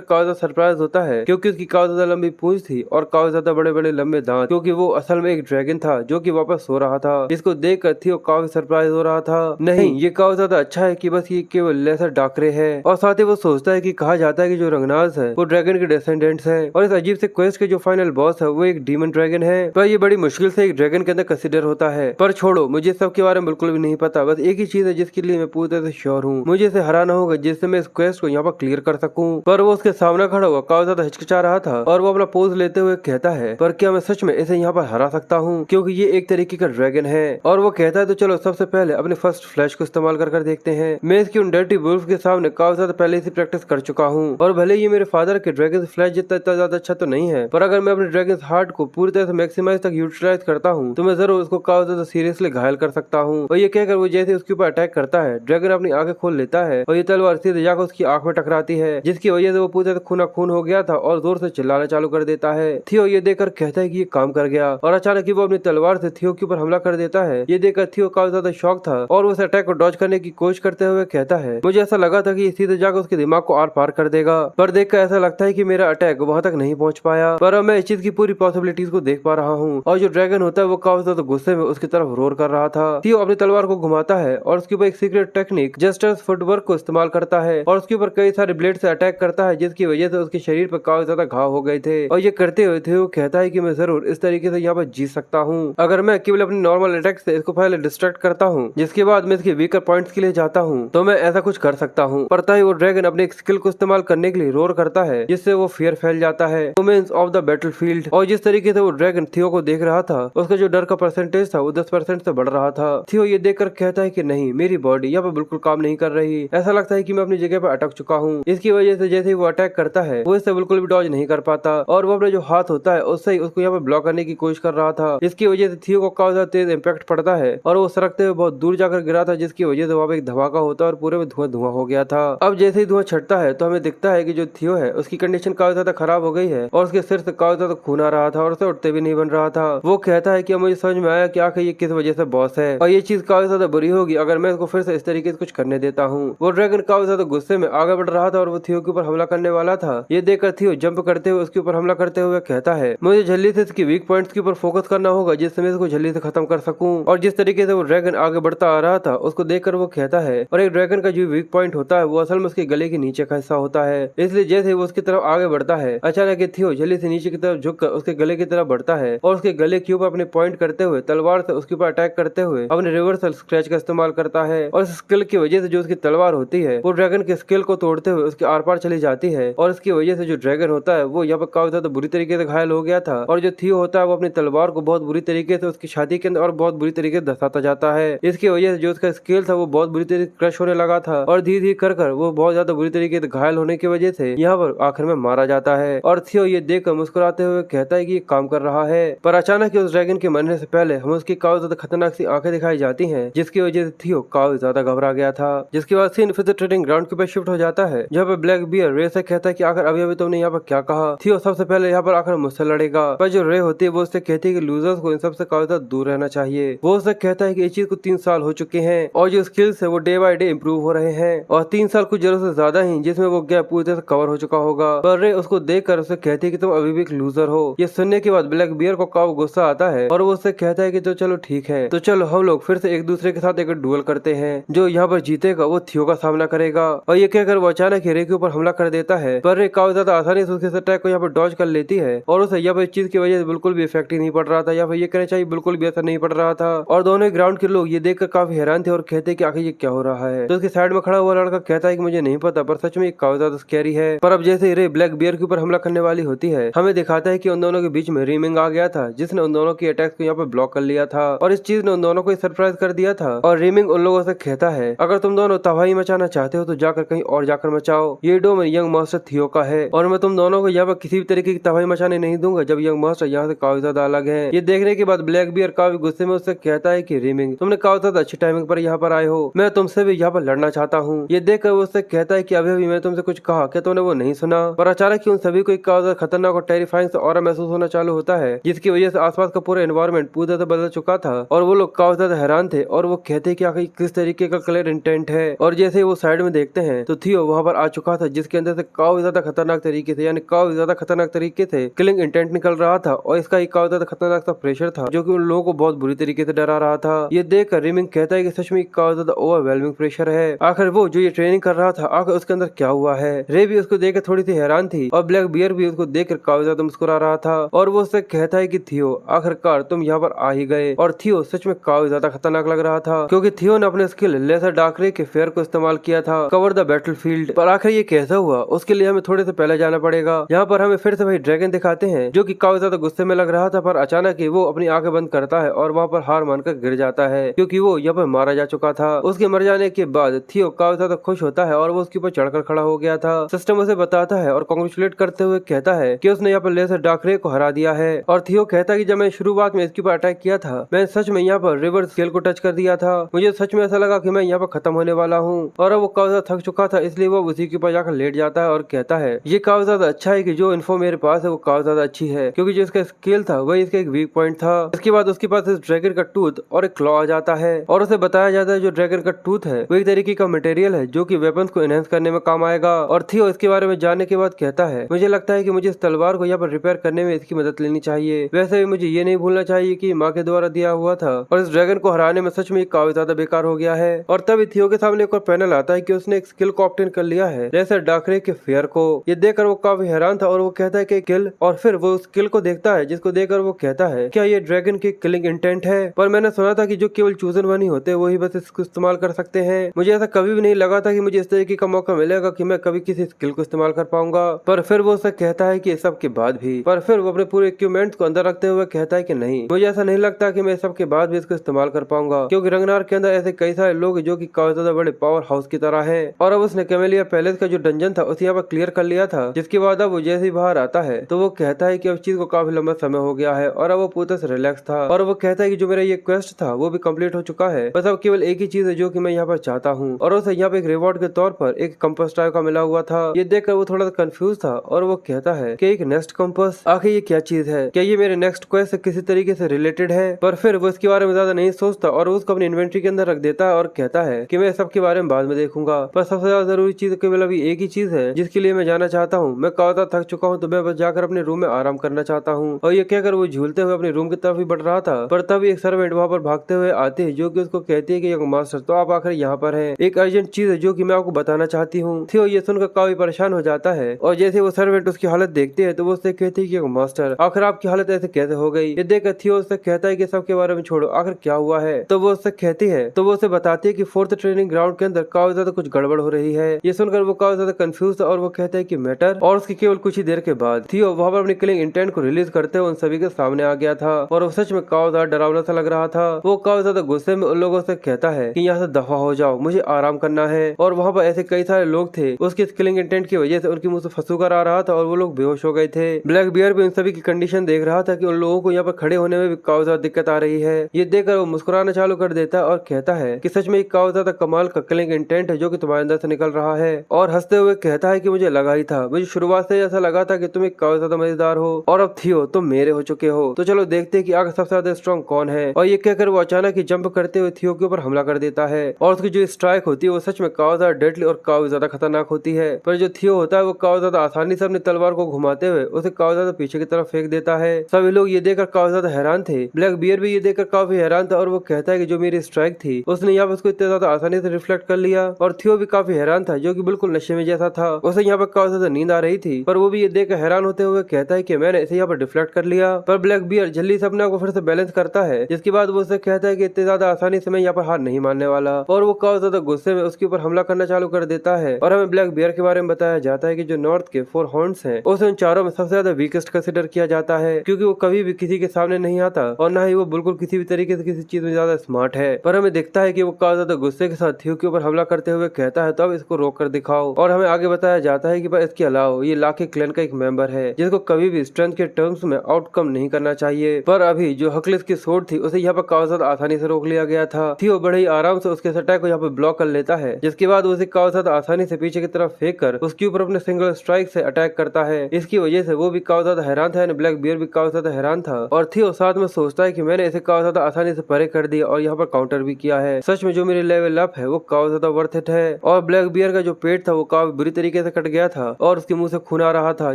काफी ज्यादा सरप्राइज होता है क्योंकि उसकी काफी ज्यादा लंबी पूंछ थी और काफी ज्यादा बड़े बड़े लंबे दांत, क्योंकि वो असल में एक ड्रैगन था जो कि वापस सो रहा था। इसको देखकर थियो काफी सरप्राइज हो रहा था। नहीं, ये काफी ज्यादा अच्छा है कि बस ये केवल लेसर डाकरे है। और साथ ही वो सोचता है कि कहा जाता है कि जो रंगनाज है वो ड्रैगन के डिसेंडेंट्स है और इस अजीब से क्वेस्ट के जो फाइनल बॉस है वो एक डीमन ड्रैगन है, पर ये बड़ी मुश्किल से एक ड्रैगन के अंदर कंसीडर होता है। पर छोड़ो, मुझे सब के बारे में बिल्कुल भी नहीं पता, बस एक ही चीज है जिसके लिए मैं पूरी तरह से श्योर हूँ, मुझे इसे हराना होगा जिससे मैं इस क्वेस्ट को यहाँ पर क्लियर कर सकूँ। पर वो उसके सामने खड़ा हुआ काफी ज्यादा हिचकिचा रहा था और वो अपना पोज लेते हुए कहता है पर क्या मैं सच में इसे यहाँ पर हरा सकता हूँ क्योंकि ये एक तरीके का ड्रैगन है। और वो कहता है तो चलो सबसे पहले अपने फर्स्ट फ्लैश को इस्तेमाल कर देखते हैं। मैं इसकी उन डर्टी वुल्फ के सामने काफी ज्यादा पहले से प्रैक्टिस कर चुका हूँ और भले ये मेरे फादर के ड्रैगन फ्लैश जितना इतना ज्यादा अच्छा तो नहीं है, पर अगर मैं अपने ड्रैगन हार्ट को पूरी तरह से मैक्सिमाइज तक यूटिलाइज करता हूँ तो मैं जरूर उसको काफी ज्यादा सीरियसली घायल कर सकता हूँ। और ये कहकर वो जैसे उसके ऊपर अटैक करता है ड्रैगन अपनी आंखें खोल लेता है और ये तलवार सीधे जाकर उसकी आंख में टकराती है, जिसकी वजह से वो पूरे तरह खूना खून हो गया था और जोर से चिल्लाना चालू कर देता है। थियो ये देखकर कहता है कि ये काम कर गया और अचानक ही वो अपनी तलवार से थियो के ऊपर हमला कर देता है। ये देखकर थियो काफी ज्यादा शॉक था और उस अटैक को डॉज करने की कोशिश करते हुए कहता है मुझे ऐसा लगा था कि सीधे जाकर उसके दिमाग को आर पार कर देगा, पर देखकर ऐसा लगता है कि मेरा अटैक वहां तक नहीं पहुंच पाया। पर अब मैं इस चीज की पूरी पॉसिबिलिटीज को देख पा रहा हूँ और जो ड्रैगन होता है वो काफी ज्यादा गुस्से में उसकी तरफ रोर कर रहा था। थियो अपनी तलवार को घुमाता है और उसके ऊपर एक सीक्रेट टेक्निक जस्टर्स फुटवर्क को इस्तेमाल करता है और उसके ऊपर कई सारे ब्लेड से अटैक करता है, जिसकी वजह से उसके शरीर पर काफी ज्यादा घाव हो गए थे। और ये करते हुए थियो कहता है कि मैं जरूर इस तरीके से यहाँ पर जीत सकता हूँ अगर मैं केवल अपनी नॉर्मल अटैक से इसको पहले डिस्ट्रैक्ट करता हूँ, जिसके बाद मैं इसके वीकर पॉइंट्स के लिए जाता हूँ तो मैं ऐसा कुछ कर सकता हूँ। पर तभी वो ड्रैगन अपने एक स्किल को इस्तेमाल करने के लिए रोर करता है जिससे वो फियर फैल जाता है मोमेंट्स ऑफ द बैटलफील्ड। और जिस तरीके से वो ड्रैगन थियो को देख रहा था उसका जो डर का परसेंटेज था वो 10% से बढ़ रहा था। थियो ये देखकर कहता है कि नहीं, मेरी बॉडी यहाँ पर बिल्कुल काम नहीं कर रही, ऐसा लगता है कि मैं अपनी जगह पर अटक चुका हूँ। इसकी वजह से जैसे ही वो अटैक करता है वो इससे बिल्कुल भी डॉज नहीं कर पाता और वो अपने जो हाथ होता है उससे ही उसको यहाँ पर ब्लॉक करने की कोशिश कर रहा था। इसकी वजह से थियो को काफी ज्यादा तेज इम्पैक्ट पड़ता है और वो सरकते हुए बहुत दूर जाकर गिरा था, जिसकी वजह से वहाँ पे एक धमाका होता है और पूरे में धुआं धुआं हो गया था। अब जैसे ही धुआं छटता है तो हमें दिखता है कि जो थियो है उसकी कंडीशन काफी ज्यादा खराब हो गई है और उसके सिर से काफी ज्यादा खून आ रहा था और उसे उठते भी नहीं बन रहा था। वो कहता है कि मुझे समझ में आया कि आखिर ये किस वजह से बॉस है और ये चीज काफी ज्यादा बुरी होगी अगर मैं इसको फिर से इस तरीके से कुछ करने देता हूँ। वो ड्रैगन काफी ज्यादा गुस्से में आगे बढ़ रहा था और वो थियो के ऊपर हमला करने वाला था। ये देखकर थियो जंप करते हुए उसके ऊपर हमला करते हुए कहता है मुझे जल्दी से इसकी वीक पॉइंट्स के ऊपर फोकस करना होगा जिससे मैं इसको जल्दी से खत्म कर सकूं। और जिस तरीके से वो ड्रैगन आगे बढ़ता आ रहा था उसको देखकर वो कहता है और एक ड्रैगन का जो वीक पॉइंट होता है वो असल में उसके गले के नीचे का हिस्सा होता है, इसलिए जैसे वो उसकी तरफ आगे बढ़ता है अचानक थियो जल्दी से नीचे की तरफ झुककर उसके गले की तरफ बढ़ता है और उसके गले के ऊपर अपने पॉइंट करते हुए तलवार से उसके ऊपर अटैक करते हुए अपने रिवर्सल स्क्रैच का इस्तेमाल करता है। और इस स्किल की वजह से जो उसकी तलवार होती है वो ड्रैगन के स्किल को तोड़ते हुए उसके आर पार चली जाती है और इसकी वजह से जो ड्रैगन होता है वो यहाँ पर काफी ज्यादा बुरी तरीके से घायल हो गया था और जो थियो होता है वो अपनी तलवार को बहुत बुरी तरीके से उसकी छाती के अंदर और बहुत बुरी तरीके से धसाता जाता है। इसकी वजह से जो उसका स्किल था वो बहुत बुरी तरीके से क्रश होने लगा था और धीरे धीरे कर वो बहुत ज्यादा बुरी तरीके से घायल होने की वजह से यहाँ पर आखिर में मारा जाता है। और थियो ये देखकर मुस्कुराते हुए कहता है कि ये काम कर रहा है, पर अचानक उस ड्रैगन के मरने से पहले हमें उसकी काफी ज्यादा खतरनाक सी आंखें दिखाई जाती हैं जिसकी वजह से थियो काफी ज्यादा घबरा गया था। जिसके बाद सीन फिर से ट्रेनिंग ग्राउंड के ऊपर शिफ्ट हो जाता है जहाँ पे ब्लैक बियर रे से कहता है कि आखिर अभी तुमने यहाँ पर क्या कहा। थियो सबसे पहले यहाँ पर आकर मुझसे लड़ेगा, पर जो रे होती है वो उससे कहती है कि लूजर्स को इन सबसे काफी ज्यादा दूर रहना चाहिए। वो उससे कहता है कि इस चीज को 3 साल हो चुके हैं और जो स्किल्स है वो डे बाय डे इम्प्रूव हो रहे हैं और 3 साल कुछ जरूरत से ज्यादा ही जिसमें वो गैप पूरी तरह से कवर हो चुका होगा। पर रे उसको देखकर उसे कहती है कि तुम अभी भी एक लूजर हो। ये सुनने के बाद ब्लैक बियर को काफी गुस्सा आता है और वो उससे कहता है कि तो चलो ठीक है, तो चलो हम लोग फिर से एक दूसरे के साथ एक डुएल करते हैं, जो यहाँ पर जीतेगा वो थियो का सामना करेगा। और ये कहकर वो अचानक ही रे के ऊपर हमला कर देता है, पर रे काफी ज्यादा आसानी से उसके अटैक को यहाँ पर डॉज कर लेती है और उसे यहाँ पर इस चीज की वजह से बिल्कुल भी इफेक्ट ही नहीं पड़ रहा था या फिर ये कहना चाहिए बिल्कुल भी असर नहीं पड़ रहा था। और दोनों ग्राउंड के लोग ये देखकर काफी हैरान थे और कहते कि आखिर ये क्या हो रहा है। तो उसके साइड में खड़ा हुआ लड़का कहता है कि मुझे नहीं पता, पर सच में काफी ज्यादा स्कैरी है। पर अब जैसे रे ब्लैक बियर के ऊपर हमला करने वाली होती है हमें दिखाता है कि उन दोनों के बीच में रीमिंग आ गया था जिसने उन दोनों की अटैक्स को यहाँ पर ब्लॉक कर लिया था और इस चीज ने उन दोनों को सरप्राइज कर दिया था। और रीमिंग उन लोगों से कहता है अगर तुम दोनों तबाही मचाना चाहते हो तो जाकर कहीं और जाकर मचाओ, ये डोम यंग मास्टर थियो का है और मैं तुम दोनों को यहाँ पर किसी भी तरीके की तबाही मचाने नहीं दूंगा जब यंग मास्टर यहाँ से काफी ज्यादा अलग है। ये देखने के बाद ब्लैक बियर काफी गुस्से में उससे कहता है कि रीमिंग तुमने काफी ज्यादा अच्छी टाइमिंग पर यहाँ पर आए हो, मैं तुमसे भी यहाँ पर लड़ना चाहता हूँ। ये देखकर वो उससे कहता है कि अभी अभी मैं तुमसे कुछ कहा, क्या तुमने वो नहीं सुना। पर अचानक ही उन सभी को एक काफी ज्यादा खतरनाक और टेरिफाइंग से ऑरा महसूस होना चालू होता है जिसकी वजह से आसपास का पूरा एनवायरमेंट पूरी तरह बदल चुका था और वो लोग काफी ज्यादा हैरान थे और वो कहते कि आखिर किस तरीके का क्लियर इंटेंट है। और जैसे वो साइड में देखते हैं तो थियो वहाँ पर आ चुका था जिसके अंदर से काफी ज्यादा खतरनाक तरीके से यानी काफी ज्यादा खतरनाक तरीके से किलिंग इंटेंट निकल रहा था और इसका एक काफी ज्यादा खतरनाक सा प्रेशर था जो कि उन लोगों को बहुत बुरी तरीके से डरा रहा था। ये देखकर रिमिंग कहता है कि सच में काफी ज्यादा ओवरवेलमिंग प्रेशर है, आखिर वो जो ये ट्रेनिंग कर रहा था आखिर उसके अंदर क्या हुआ है। रे भी उसको देखकर थोड़ी सी हैरान थी और ब्लैक बियर भी उसको देखकर काफी ज्यादा मुस्कुरा रहा था और वो उससे कहता है कि थियो आखिरकार तुम यहाँ पर आ ही गए। और थियो सच में काफी ज्यादा खतरनाक लग रहा था क्योंकि थियो ने अपने स्किल लेसर डार्क रे के फेयर को इस्तेमाल किया था कवर द बैटलफील्ड। पर आखिर ये कैसा हुआ उसके लिए हमें थोड़े से पहले जाना पड़ेगा। यहाँ पर हमें फिर से वही ड्रैगन दिखाते हैं जो कि काफी ज्यादा गुस्से में लग रहा था, पर अचानक ही वो अपनी आंखें बंद करता है और वहाँ पर हार मानकर गिर जाता है क्योंकि वो यहाँ पर मारा जा चुका था। उसके मर जाने के बाद थियो काफी ज्यादा खुश होता है और वो उसके ऊपर चढ़कर खड़ा हो गया था। सिस्टम उसे बताता है और कॉन्ग्रेचुलेट करते हुए कहता है कि उसने यहाँ पर लेसर डार्क रे को हरा दिया है। और थियो कहता है कि जब मैं शुरुआत में इसके ऊपर अटैक किया था मैं सच में यहाँ पर रिवर स्केल को टच कर दिया था, मुझे सच में ऐसा लगा कि मैं यहाँ पर खत्म होने वाला हूँ। और अब वो काफी ज्यादा थक चुका था इसलिए वो उसी के ऊपर जाकर लेट जाता है और कहता है ये काफी ज्यादा अच्छा है कि जो इन्फो मेरे पास है वो काफी ज्यादा अच्छी है क्योंकि जो इसका स्किल था वही इसका एक वीक पॉइंट था। इसके बाद उसके पास इस ड्रैगन का टूथ और एक क्लॉ आ जाता है और उसे बताया जाता है जो ड्रैगन का टूथ है वो एक तरीके का मटेरियल है जो कि वेपन्स को एनहेंस करने में काम आएगा। और थियो इसके बारे में जानने के बाद कहता है मुझे लगता है कि मुझे इस तलवार को यहाँ पर रिपेयर करने में इसकी मदद लेनी चाहिए, वैसे भी मुझे ये नहीं भूलना चाहिए कि माँ के द्वारा दिया हुआ था और इस ड्रैगन को हराने में सच में काफी ज्यादा बेकार हो गया है। और तभी थियो के सामने एक और पैनल आता है कि उसने एक स्किल को ऑब्टेन कर लिया है लेसर डार्क रे के फेयर को। ये देखकर वो काफी हैरान था और वो कहता है कि किल, और फिर वो उस किल को देखता है जिसको देखकर वो कहता है क्या ये ड्रैगन की किलिंग इंटेंट है, पर मैंने सुना था कि जो केवल चूजन वन ही होते हैं वही बस इसको इस्तेमाल कर सकते हैं। मुझे ऐसा कभी भी नहीं लगा था कि मुझे इस तरीके का मौका मिलेगा कि मैं कभी किसी स्किल को इस्तेमाल कर पाऊंगा। पर फिर वो उससे कहता है कि सब के बाद भी, पर फिर वो अपने पूरे इक्विपमेंट्स को अंदर रखते हुए कहता है कि नहीं, मुझे ऐसा नहीं लगता कि मैं सब के बाद भी इसको इस्तेमाल कर पाऊंगा क्योंकि रंगनार के अंदर ऐसे कई सारे लोग जो कि काफी ज्यादा बड़े पावर हाउस की तरह है। और अब उसने कैमेलिया पैलेस का जो डंजन था उसे यहाँ पर क्लियर कर लिया था, जिसके बाद अब वो जैसे ही बाहर आता है तो वो कहता है कि अब चीज को काफी लंबा समय हो गया है और अब वो पूरा से रिलैक्स था। और वो कहता है कि जो मेरा ये क्वेस्ट था वो भी कंप्लीट हो चुका है, बस अब केवल एक ही चीज है जो कि मैं यहाँ पर चाहता हूँ और उसे यहाँ पे एक रिवॉर्ड के तौर पर एक कंपास टाइप का मिला हुआ था। ये देखकर वो थोड़ा कंफ्यूज था और वो कहता है कि एक नेक्स्ट कंपास, आखिर ये क्या चीज है, क्या ये मेरे नेक्स्ट क्वेस्ट से किसी तरीके से रिलेटेड है। पर फिर वो इसके बारे में ज्यादा नहीं सोचता और उसको अपनी इन्वेंट्री के अंदर रख देता है और कहता है कि मैं सबके बारे में बाद में देखूंगा, पर सबसे ज्यादा जरूरी चीज केवल अभी एक ही चीज है जिसके लिए मैं जाना चाहता हूँ। मैं काफी थक चुका हूँ तो मैं बस जाकर अपने रूम में आराम करना चाहता हूँ। और ये कहकर वो झूलते हुए अपने रूम की तरफ ही बढ़ रहा था, पर तभी एक सर्वेंट वहाँ पर भागते हुए आती है जो कि उसको कहती है कि यंग मास्टर तो आप आखिर यहाँ पर हैं, एक अर्जेंट चीज है जो कि मैं आपको बताना चाहती हूँ। थियो ये सुनकर काफी परेशान हो जाता है और जैसे वो सर्वेंट उसकी हालत देखती है तो वो उससे कहती है कि यंग मास्टर आखिर आपकी हालत ऐसे कैसे हो गई। ये देखकर थियो उससे कहता है कि सबके बारे में छोड़ो, आखिर क्या हुआ है। तो वो उससे कहती है, तो वो उसे बताती है कि 4th ट्रेनिंग ग्राउंड के अंदर काफी ज्यादा कुछ गड़बड़ हो रही है। ये सुनकर वो काफी ज्यादा कंफ्यूज था और वो कहता है कि मैटर, और उसके केवल कुछ ही देर के बाद थियो वहाँ पर अपनी किलिंग इंटेंट को रिलीज करते हुए उन सभी के सामने आ गया था और वो सच में काफी ज्यादा डरावना सा लग रहा था। वो काफी ज्यादा गुस्से में उन लोगों से कहता है कि यहाँ से दफा हो जाओ, मुझे आराम करना है। और वहाँ पर ऐसे कई सारे लोग थे, उसके किलिंग इंटेंट की वजह से उनके मुंह से फंसूकर आ रहा था और वो लोग बेहोश हो गए थे। ब्लैक बियर भी उन सभी की कंडीशन देख रहा था कि उन लोगों को यहाँ पर खड़े होने में भी काफी ज्यादा दिक्कत आ रही है। ये देखकर वो मुस्कुराना चालू कर देता है और कहता है कि सच में एक काफी ज्यादा कमाल का किलिंग इंटेंट है जो कि तुम्हारे अंदर से निकल रहा है। और हंसते हुए कहता है कि मुझे लगा ही था, मुझे शुरुआत से ऐसा लगा था कि तुम एक काफी ज्यादा मजेदार हो और अब थियो तुम मेरे हो चुके हो। तो चलो देखते हैं कि आगे सबसे ज्यादा स्ट्रॉन्ग कौन है। और ये कहकर वो अचानक ही जंप करते हुए थियो के ऊपर हमला कर देता है और उसकी जो स्ट्राइक होती है वो सच में काफी ज्यादा डेडली और काफी ज्यादा खतरनाक होती है। पर जो थियो होता है वो काफी ज्यादा आसानी से अपनी तलवार को घुमाते हुए उसे काफी ज्यादा पीछे की तरफ फेंक देता है। सभी लोग ये देखकर काफी ज्यादा हैरान थे। ब्लैक बियर भी ये देखकर काफी हैरान था और वो कहता है कि जो मेरी स्ट्राइक थी उसने यहाँ पर उसको इतना ज्यादा आसानी से रिफ्लेक्ट कर लिया। और थियो भी काफी हैरान था जो कि बिल्कुल नशे में जैसा था, उसे यहाँ पर काफी ज्यादा नींद आ रही थी, पर वो भी ये देखकर हैरान होते हुए कहता है कि मैंने इसे यहाँ पर डिफ्लेक्ट कर लिया। पर ब्लैक बियर जल्दी से अपने आप को फिर से बैलेंस करता है, जिसके बाद वो उसे कहता है कि इतनी ज्यादा आसानी से मैं यहाँ पर हार नहीं मानने वाला। और वो काफी ज्यादा गुस्से में उसके ऊपर हमला करना चालू कर देता है। और हमें ब्लैक बियर के बारे में बताया जाता है कि जो नॉर्थ के 4 हॉर्न्स हैं उसे उन चारों में सबसे ज्यादा वीकेस्ट कंसिडर किया जाता है, क्योंकि वो कभी भी किसी के सामने नहीं आता और न ही वो बिल्कुल किसी भी तरीके से किसी चीज में ज्यादा स्मार्ट है। पर हमें दिखता है कि वो काफी ज्यादा गुस्से के साथ थियो के ऊपर हमला करते हुए कहता है तो अब इसको रोक कर दिखाओ। और हमें आगे बताया जाता है कि इसके अलावा ये लाके क्लैन का एक मेंबर है जिसको कभी भी स्ट्रेंथ के टर्म्स में आउटकम नहीं करना चाहिए। पर अभी जो हकलिस की सोर्ड थी उसे यहाँ पर काफी ज्यादा आसानी से रोक लिया गया था। थियो बड़े ही आराम से उसके अटैक को यहाँ पर ब्लॉक कर लेता है, जिसके बाद उसे काफी ज्यादा आसानी से पीछे की तरफ फेंक कर उसके ऊपर अपने सिंगल स्ट्राइक से अटैक करता है। इसकी वजह से वो भी काफी ज्यादा हैरान था, ब्लैक बियर भी काफी ज्यादा हैरान था। और थियो साथ में सोचता है कि मैंने इसे काफी ज्यादा आसानी से परे कर दिया और यहाँ पर काउंटर भी किया है। सच में जो मेरी लेवल अप है वो काफी ज्यादा वर्थ इट है। और ब्लैक बियर का जो पेट था वो काफी बुरी तरीके से कट गया था और उसके मुंह से खून आ रहा था,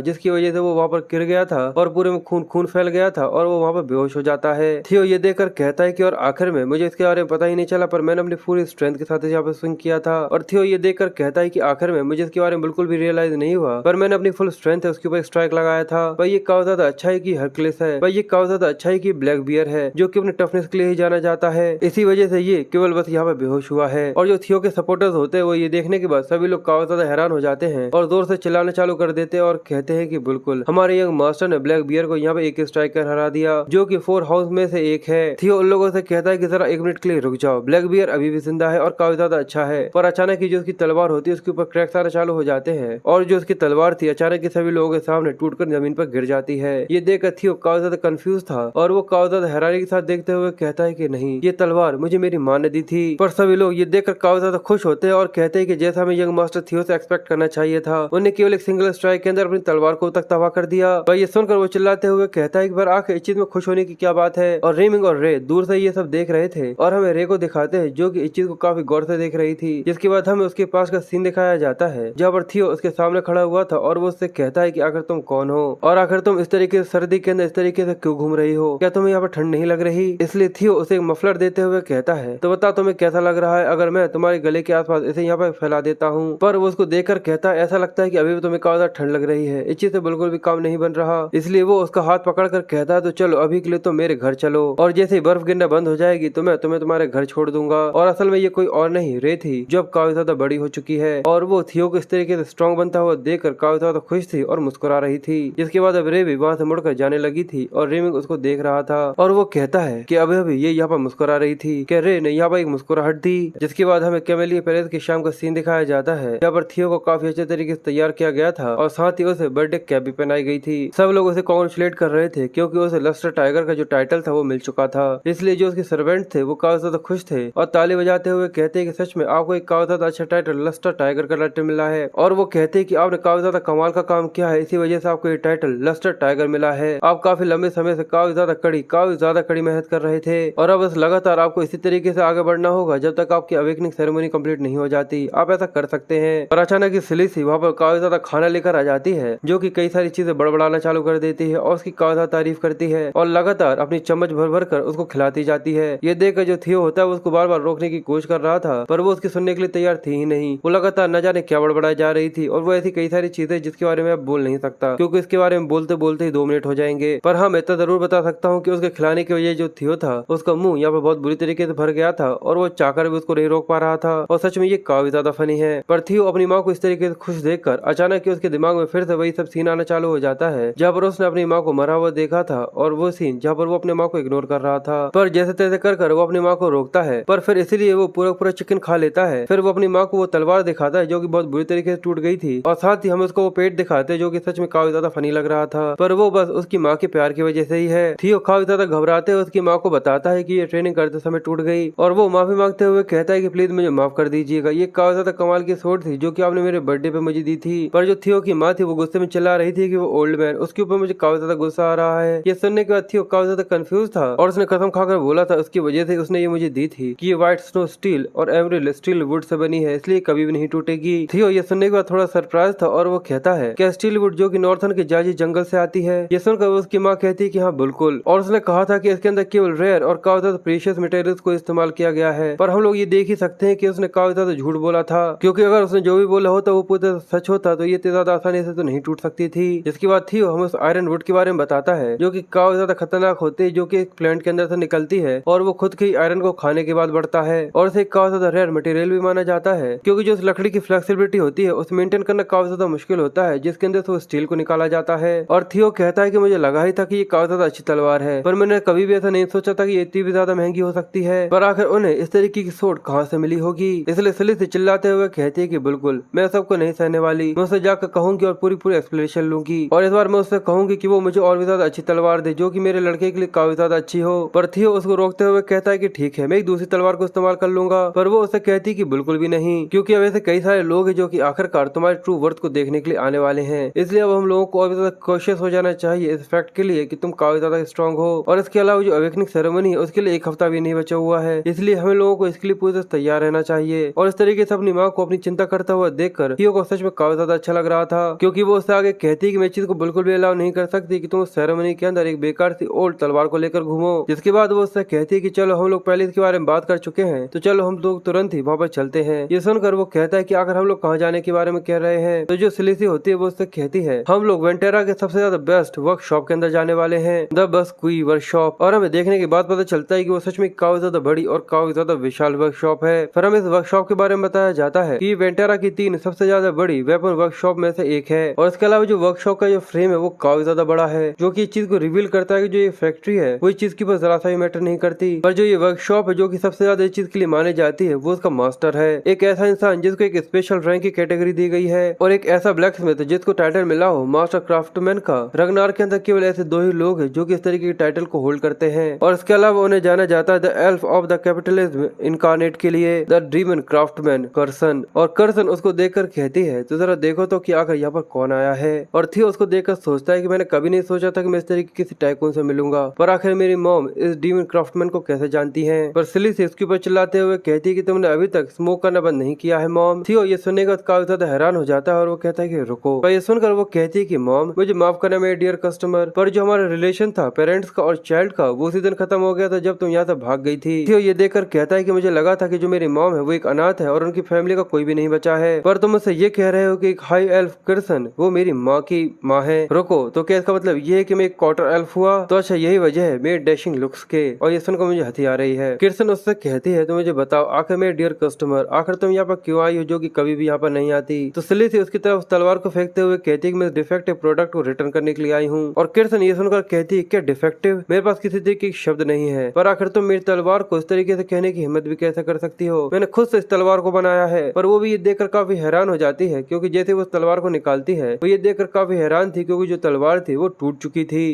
जिसकी वजह से वो वहाँ पर गिर गया था और पूरे में खून खून फैल गया था और वो वहाँ पर बेहोश हो जाता है। थियो ये देखकर कहता है कि और आखिर में मुझे इसके बारे में पता ही नहीं चला, पर मैंने अपनी पूरी स्ट्रेंथ के साथ यहाँ पर स्विंग किया था। और थियो ये देखकर कहता है कि आखिर में मुझे इसके बारे में बिल्कुल भी रियलाइज नहीं हुआ, पर मैंने अपनी फुल स्ट्रेंथ है उसके ऊपर स्ट्राइक लगाया था। पर ये काफी ज्यादा अच्छा है कि हरक्लिस है, पर ये काफी ज्यादा अच्छा है कि ब्लैक बियर है जो कि अपने टफनेस के लिए ही जाना जाता है। इसी वजह से ये केवल बस यहाँ पर बेहोश हुआ है। और जो थियो के सपोर्टर्स होते हैं वो ये देखने के बाद सभी लोग काफी ज्यादा हैरान हो जाते हैं और जोर से चिल्लाना चालू कर देते हैं और कहते हैं कि बिल्कुल हमारे यंग मास्टर ने ब्लैक बियर को यहाँ पे एक स्ट्राइक कर हरा दिया, जो कि 4 हाउस में से एक है। थियो उन लोगों से कहता है कि जरा 1 मिनट के लिए रुक जाओ, ब्लैक बियर अभी भी जिंदा है और काफी ज्यादा अच्छा है। पर अचानक ही जो उसकी तलवार होती है उसके ऊपर क्रैक्स आना चालू हो जाते हैं और जो उसकी तलवार थी अचानक ही सभी लोगों के सामने टूटकर जमीन पर गिर जाती है। ये देखकर थियो काफी ज्यादा कंफ्यूज था और वो काफी ज्यादा हैरानी के साथ देखते हुए कहता है कि नहीं, ये तलवार मुझे मेरी माँ ने दी थी। पर सभी लोग ये देखकर काफी ज्यादा खुश होते हैं और कहते हैं कि जैसा हमें यंग मास्टर थियो से एक्सपेक्ट करना चाहिए था, उन्हें केवल एक सिंगल स्ट्राइक के अंदर अपनी तलवार को तक तबाह कर दिया। पर ये सुनकर वो चिल्लाते हुए कहता है कि बार आखिर इस चीज में खुश होने की क्या बात है। और रेमिंग और रे दूर से ये सब देख रहे थे और हमें रे को दिखाते हैं जो कि इस चीज को काफी गौर से देख रही थी। जिसके बाद हमें उसके पास का सीन दिखाया जाता है जहाँ पर थियो उसके सामने खड़ा हुआ था और वो उससे कहता है कि आखिर तुम कौन हो और आखिर तुम इस तरीके से सर्दी के अंदर इस तरीके से क्यों घूम रही हो, क्या तुम्हें यहाँ पर ठंड नहीं लग रही। इसलिए थियो उसे एक मफलर देते हुए कहता है तो बता तुम्हें कैसा लग रहा है अगर मैं तुम्हारे गले के आसपास इसे यहाँ पर फैला देता हूँ। पर वो उसको देखकर कहता है ऐसा लगता है कि अभी भी तुम्हें काफी ज्यादा ठंड लग रही है, इस चीज से बिल्कुल भी काम नहीं बन रहा। इसलिए वो उसका हाथ पकड़ कर कहता है तो चलो अभी के लिए तो मेरे घर चलो और जैसे ही बर्फ गिरना बंद हो जाएगी तो मैं तुम्हें तुम्हारे घर छोड़ दूंगा। और असल में ये कोई और नहीं रे थी जो अब काफी ज्यादा बड़ी हो चुकी है और वो थियो को इस तरीके से स्ट्रॉन्ग बनता हुआ देखकर काफी ज्यादा खुश थी और मुस्कुरा रही थी। जिसके बाद अब रे भी वहाँ से मुड़कर जाने लगी थी और रेमिंग उसको देख रहा था और वो कहता है कि अभी अभी ये यहाँ पर मुस्कुरा रही थी, क्या रे ने यहाँ पर एक मुस्कुराहट दी। जिसके बाद हमें कैमेलिया पेरेस की शाम का सीन दिखाया जाता है जहाँ पर थियो को काफी अच्छे तरीके से तैयार किया गया था और साथ ही उसे बर्थडे कैप भी पहनाई गई थी। सब लोग उसे कॉन्ग्रेचुलेट कर रहे थे क्योंकि उसे लस्टर टाइगर का जो टाइटल था वो मिल चुका था। इसलिए जो उसके सर्वेंट थे वो काफी ज्यादा खुश थे और ताली बजाते हुए कहते हैं कि सच में आपको एक काफी ज्यादा अच्छा टाइटल लस्टर टाइगर का टाइटल मिला है और वो कहते हैं कि आपने काफी ज्यादा कमाल का काम किया है, इसी वजह से आपको ये टाइटल लस्टर टाइगर मिला है। आप काफी लंबे समय से काफी ज्यादा कड़ी मेहनत कर रहे थे और अब बस लगातार आपको इसी तरीके से आगे बढ़ना होगा जब तक आपकी अवेकनिंग सेरेमनी कंप्लीट नहीं हो जाती। आप ऐसा कर सकते हैं। और अचानक सिलिसी वहाँ पर काफी ज्यादा खाना लेकर आ जाती है जो कि कई सारी चीजें बड़बड़ाना चालू कर देती है और उसकी काफी ज्यादा तारीफ करती है और लगातार अपनी चम्मच भर भर कर उसको खिलाती जाती है। ये देखकर जो थियो होता है वो उसको बार बार रोकने की कोशिश कर रहा था पर वो उसकी सुनने के लिए तैयार थी ही नहीं। वो लगातार न जाने क्या बड़बड़ाई जा रही थी और वो ऐसी कई सारी चीजें जिसके बारे में अब बोल नहीं सकता क्योंकि इसके बारे में बोलते बोलते ही 2 मिनट हो जाएंगे। पर हाँ, मैं इतना जरूर बता सकता हूँ कि उसके खिलाने की वजह जो थियो था उसका मुंह यहाँ पर बहुत बुरी तरीके से भर गया था और वो चाहकर भी उसको नहीं रोक पा रहा था और सच में ये काफी ज्यादा फनी है। पर थियो अपनी माँ को इस तरीके से खुश देखकर अचानक उसके दिमाग में फिर से वही सब सीन आना चालू हो जाता है जहाँ पर उसने अपनी माँ को मरा हुआ देखा था और वो सीन जहाँ पर वो अपने माँ को इग्नोर कर रहा था। पर जैसे तैसे कर वो अपनी माँ को रोकता है पर फिर इसीलिए वो पूरा चिकन खा लेता है। फिर वो अपनी माँ को वो तलवार दिखाता है जो कि बहुत बुरी तरीके से टूट गई थी और साथ ही हम उसको वो पेट दिखाते हैं जो कि सच में काफी ज्यादा फनी लग रहा था। पर वो बस उसकी माँ के प्यार की वजह से ही है। थियो काफी ज्यादा घबराते हुए उसकी माँ को बताता है कि ये ट्रेनिंग करते समय टूट गई और वो माफी मांगते हुए कहता है कि प्लीज मुझे माफ कर दीजिएगा। ये काफी ज्यादा कमाल की सोच थी जो कि आपने मेरे बर्थडे पे मुझे दी थी। पर जो थियो की माँ थी वो गुस्से में चिल्ला रही थी कि वो ओल्ड मैन उसके ऊपर मुझे काफी ज्यादा गुस्सा आ रहा है। ये सुनने के बाद थियो काफी ज्यादा कंफ्यूज था और उसने कसम खाकर बोला था उसकी वजह से उसने ये मुझे दी थी कि ये व्हाइट स्नो स्टील और एमरिल स्टील वुड से बनी है इसलिए कभी भी नहीं टूटेगी। थियो ये सुनने के बाद थोड़ा सरप्राइज था और वो कहता है क्या स्टील वुड जो कि नॉर्थन के जाजी जंगल से आती है। ये सुनकर उसकी माँ कहती है कि हाँ बिल्कुल, और उसने कहा था कि इसके अंदर केवल रेयर और काफी ज्यादा प्रीशियस मटेरियल्स को इस्तेमाल किया गया है। पर हम लोग ये देख ही सकते हैं कि उसने काफी ज्यादा झूठ बोला था क्योंकि अगर उसने जो भी बोला होता वो पूरा सच होता तो ये इतनी ज्यादा आसानी से तो नहीं टूट सकती थी। जिसके बाद थियो हमें उस आयरन वुड के बारे में बताता है जो कि काफी ज्यादा खतरनाक होती है जो कि एक प्लांट के अंदर से निकलती है और वो खुद के आयरन को खाने के बाद बढ़ता है और इसे काफी ज्यादा रेयर मटेरियल भी माना जाता है क्योंकि जो उस लकड़ी की फ्लेक्सिबिलिटी होती है उसे मेंटेन करना काफी ज्यादा मुश्किल होता है जिसके अंदर से वो स्टील को निकाला जाता है। और थियो कहता है कि मुझे लगा ही था कि ये काफी ज्यादा अच्छी तलवार है पर मैंने कभी भी ऐसा नहीं सोचा था कि ये इतनी भी ज्यादा महंगी हो सकती है। पर आखिर उन्हें इस तरीके की सोट कहाँ से मिली होगी। इसलिए सिलिसी चिल्लाते हुए कहती है कि बिल्कुल मैं सबको नहीं सहने वाली, मैं उससे जाकर कहूंगी और पूरी एक्सप्लेनेशन लूंगी और इस बार मैं उससे कहूंगी कि वो मुझे और भी ज्यादा अच्छी तलवार दे जो कि मेरे लड़के के लिए काफी ज्यादा अच्छी हो। पर थियो उसको रोकते हुए कहता है कि ठीक है मैं एक दूसरी तलवार को इस्तेमाल कर लूंगा। पर वो उससे कहती है कि बिल्कुल भी नहीं क्योंकि अब ऐसे कई सारे लोग हैं जो कि आखिरकार तुम्हारे ट्रू वर्थ को देखने के लिए आने वाले हैं। इसलिए अब हम लोगों को और भी ज्यादा कॉशियस हो जाना चाहिए इस फैक्ट के लिए कि तुम काफी ज्यादा स्ट्रांग हो। और इसके अलावा जो अवेकनिंग सेरेमनी है उसके लिए 1 हफ्ता भी नहीं बचा हुआ है इसलिए हमें लोगों को इसके लिए पूरी तरह तैयार रहना चाहिए। और इस तरीके से अपनी माँ को अपनी चिंता करता हुआ देखकर थियो को सच में काफी ज्यादा अच्छा लग रहा था क्योंकि वो उससे आगे कहती कि मैं चीज को बिल्कुल भी अलाउ नहीं कर सकती कि तुम उस सेरेमनी के अंदर एक बेकार सी ओल्ड तलवार को लेकर घूमो। जिसके बाद वो उससे कहती है कि चलो हम लोग पहले इसके बारे में बात कर चुके हैं तो चलो हम लोग तुरंत ही वहाँ पर चलते हैं। ये सुनकर वो कहता है कि आखिर हम लोग कहाँ जाने के बारे में कह रहे हैं तो जो सिलिसी होती है वो उससे कहती है हम लोग वेंटेरा के सबसे ज्यादा बेस्ट वर्कशॉप के अंदर जाने वाले हैं, द बस्क्वी वर्कशॉप। और हमें देखने के बाद पता चलता है कि वो सच में काफी ज्यादा बड़ी और काफी ज्यादा विशाल वर्कशॉप है। फिर हमें इस वर्कशॉप के बारे में बताया जाता है कि वेंटेरा की 3 सबसे ज्यादा बड़ी वेपन वर्कशॉप में से एक है और इसके अलावा जो वर्कशॉप का जो फ्रेम है वो काफी ज्यादा बड़ा है जो कि इस चीज को रिवील करता है कि जो ये फैक्ट्री है वो इस चीज के ऊपर जरा सा भी मैटर नहीं करती। पर जो ये वर्कशॉप है जो कि सबसे ज्यादा इस चीज के लिए मानी जाती है वो उसका मास्टर है, एक ऐसा इंसान जिसको एक स्पेशल रैंक की कैटेगरी दी गई है और एक ऐसा ब्लैक स्मिथ जिसको टाइटल मिला हो मास्टर क्राफ्टमैन का। रगनार के अंदर केवल ऐसे 2 ही लोग हैं जो कि इस तरीके के टाइटल को होल्ड करते हैं और इसके अलावा उन्हें जाना जाता है the elf of the capitalism incarnate के लिए द ड्रीमन क्राफ्टमैन कर्सन। और कर्सन उसको देखकर कहती है तो जरा देखो तो कि आखिर यहाँ पर कौन आया है। और थियो उसको देखकर सोचता है कि मैंने कभी नहीं सोचा था कि मैं इस तरीके किसी टाइकून से मिलूंगा पर आखिर मेरी मॉम इस डीमन क्राफ्टमैन को कैसे जानती है। पर सिलिसी उसके ऊपर चिल्लाते हुए कहती है कि तुमने अभी तक स्मोक करना बंद नहीं किया है मॉम। थियो ये सुनने के बाद काफी ज्यादा हैरान हो जाता है और वो कहता है कि रुको। पर ये सुनकर वो कहती है कि मॉम मुझे माफ करना मेरे डियर कस्टमर, पर जो हमारा रिलेशन था पेरेंट्स का और चाइल्ड का वो उसी दिन खत्म हो गया था जब तुम यहाँ से भाग गई थी। थियो ये देखकर कहता है कि मुझे लगा था कि जो मेरी मॉम है वो एक अनाथ है और उनकी फैमिली का कोई भी नहीं बचा है, पर तुम मुझसे ये कह रहे हो कि एक हाई एल्फ किर्सन वो मेरी माँ की माँ है। रुको, तो क्या इसका मतलब ये है कि मैं एक क्वार्टर एल्फ हुआ? तो अच्छा यही वजह है मेरे डैशिंग लुक्स के। और ये सुनकर मुझे हंसी आ रही है। किर्सन उससे कहती है तो मुझे बताओ आखिर मेरे डियर कस्टमर आखिर तुम यहाँ पर क्यों आई हो जो कि कभी भी यहाँ पर नहीं आती। तो सिलिसी उसकी तरफ तलवार को फेंकते हुए कहती है कि मैं डिफेक्टिव प्रोडक्ट को रिटर्न करने के लिए आई हूँ। और किर्सन ये सुनकर कहती है क्या डिफेक्टिव? मेरे पास किसी तरीके की शब्द नहीं है, पर आखिर तुम मेरी तलवार को इस तरीके से कहने की हिम्मत भी कैसे कर सकती हो? मैंने खुद से इस तलवार को बनाया है। पर वो भी ये देखकर काफी हैरान हो जाती है क्योंकि जैसे वो तलवार को निकालती है वो ये देखकर काफी हैरान थी क्योंकि जो तलवार थी वो टूट चुकी थी।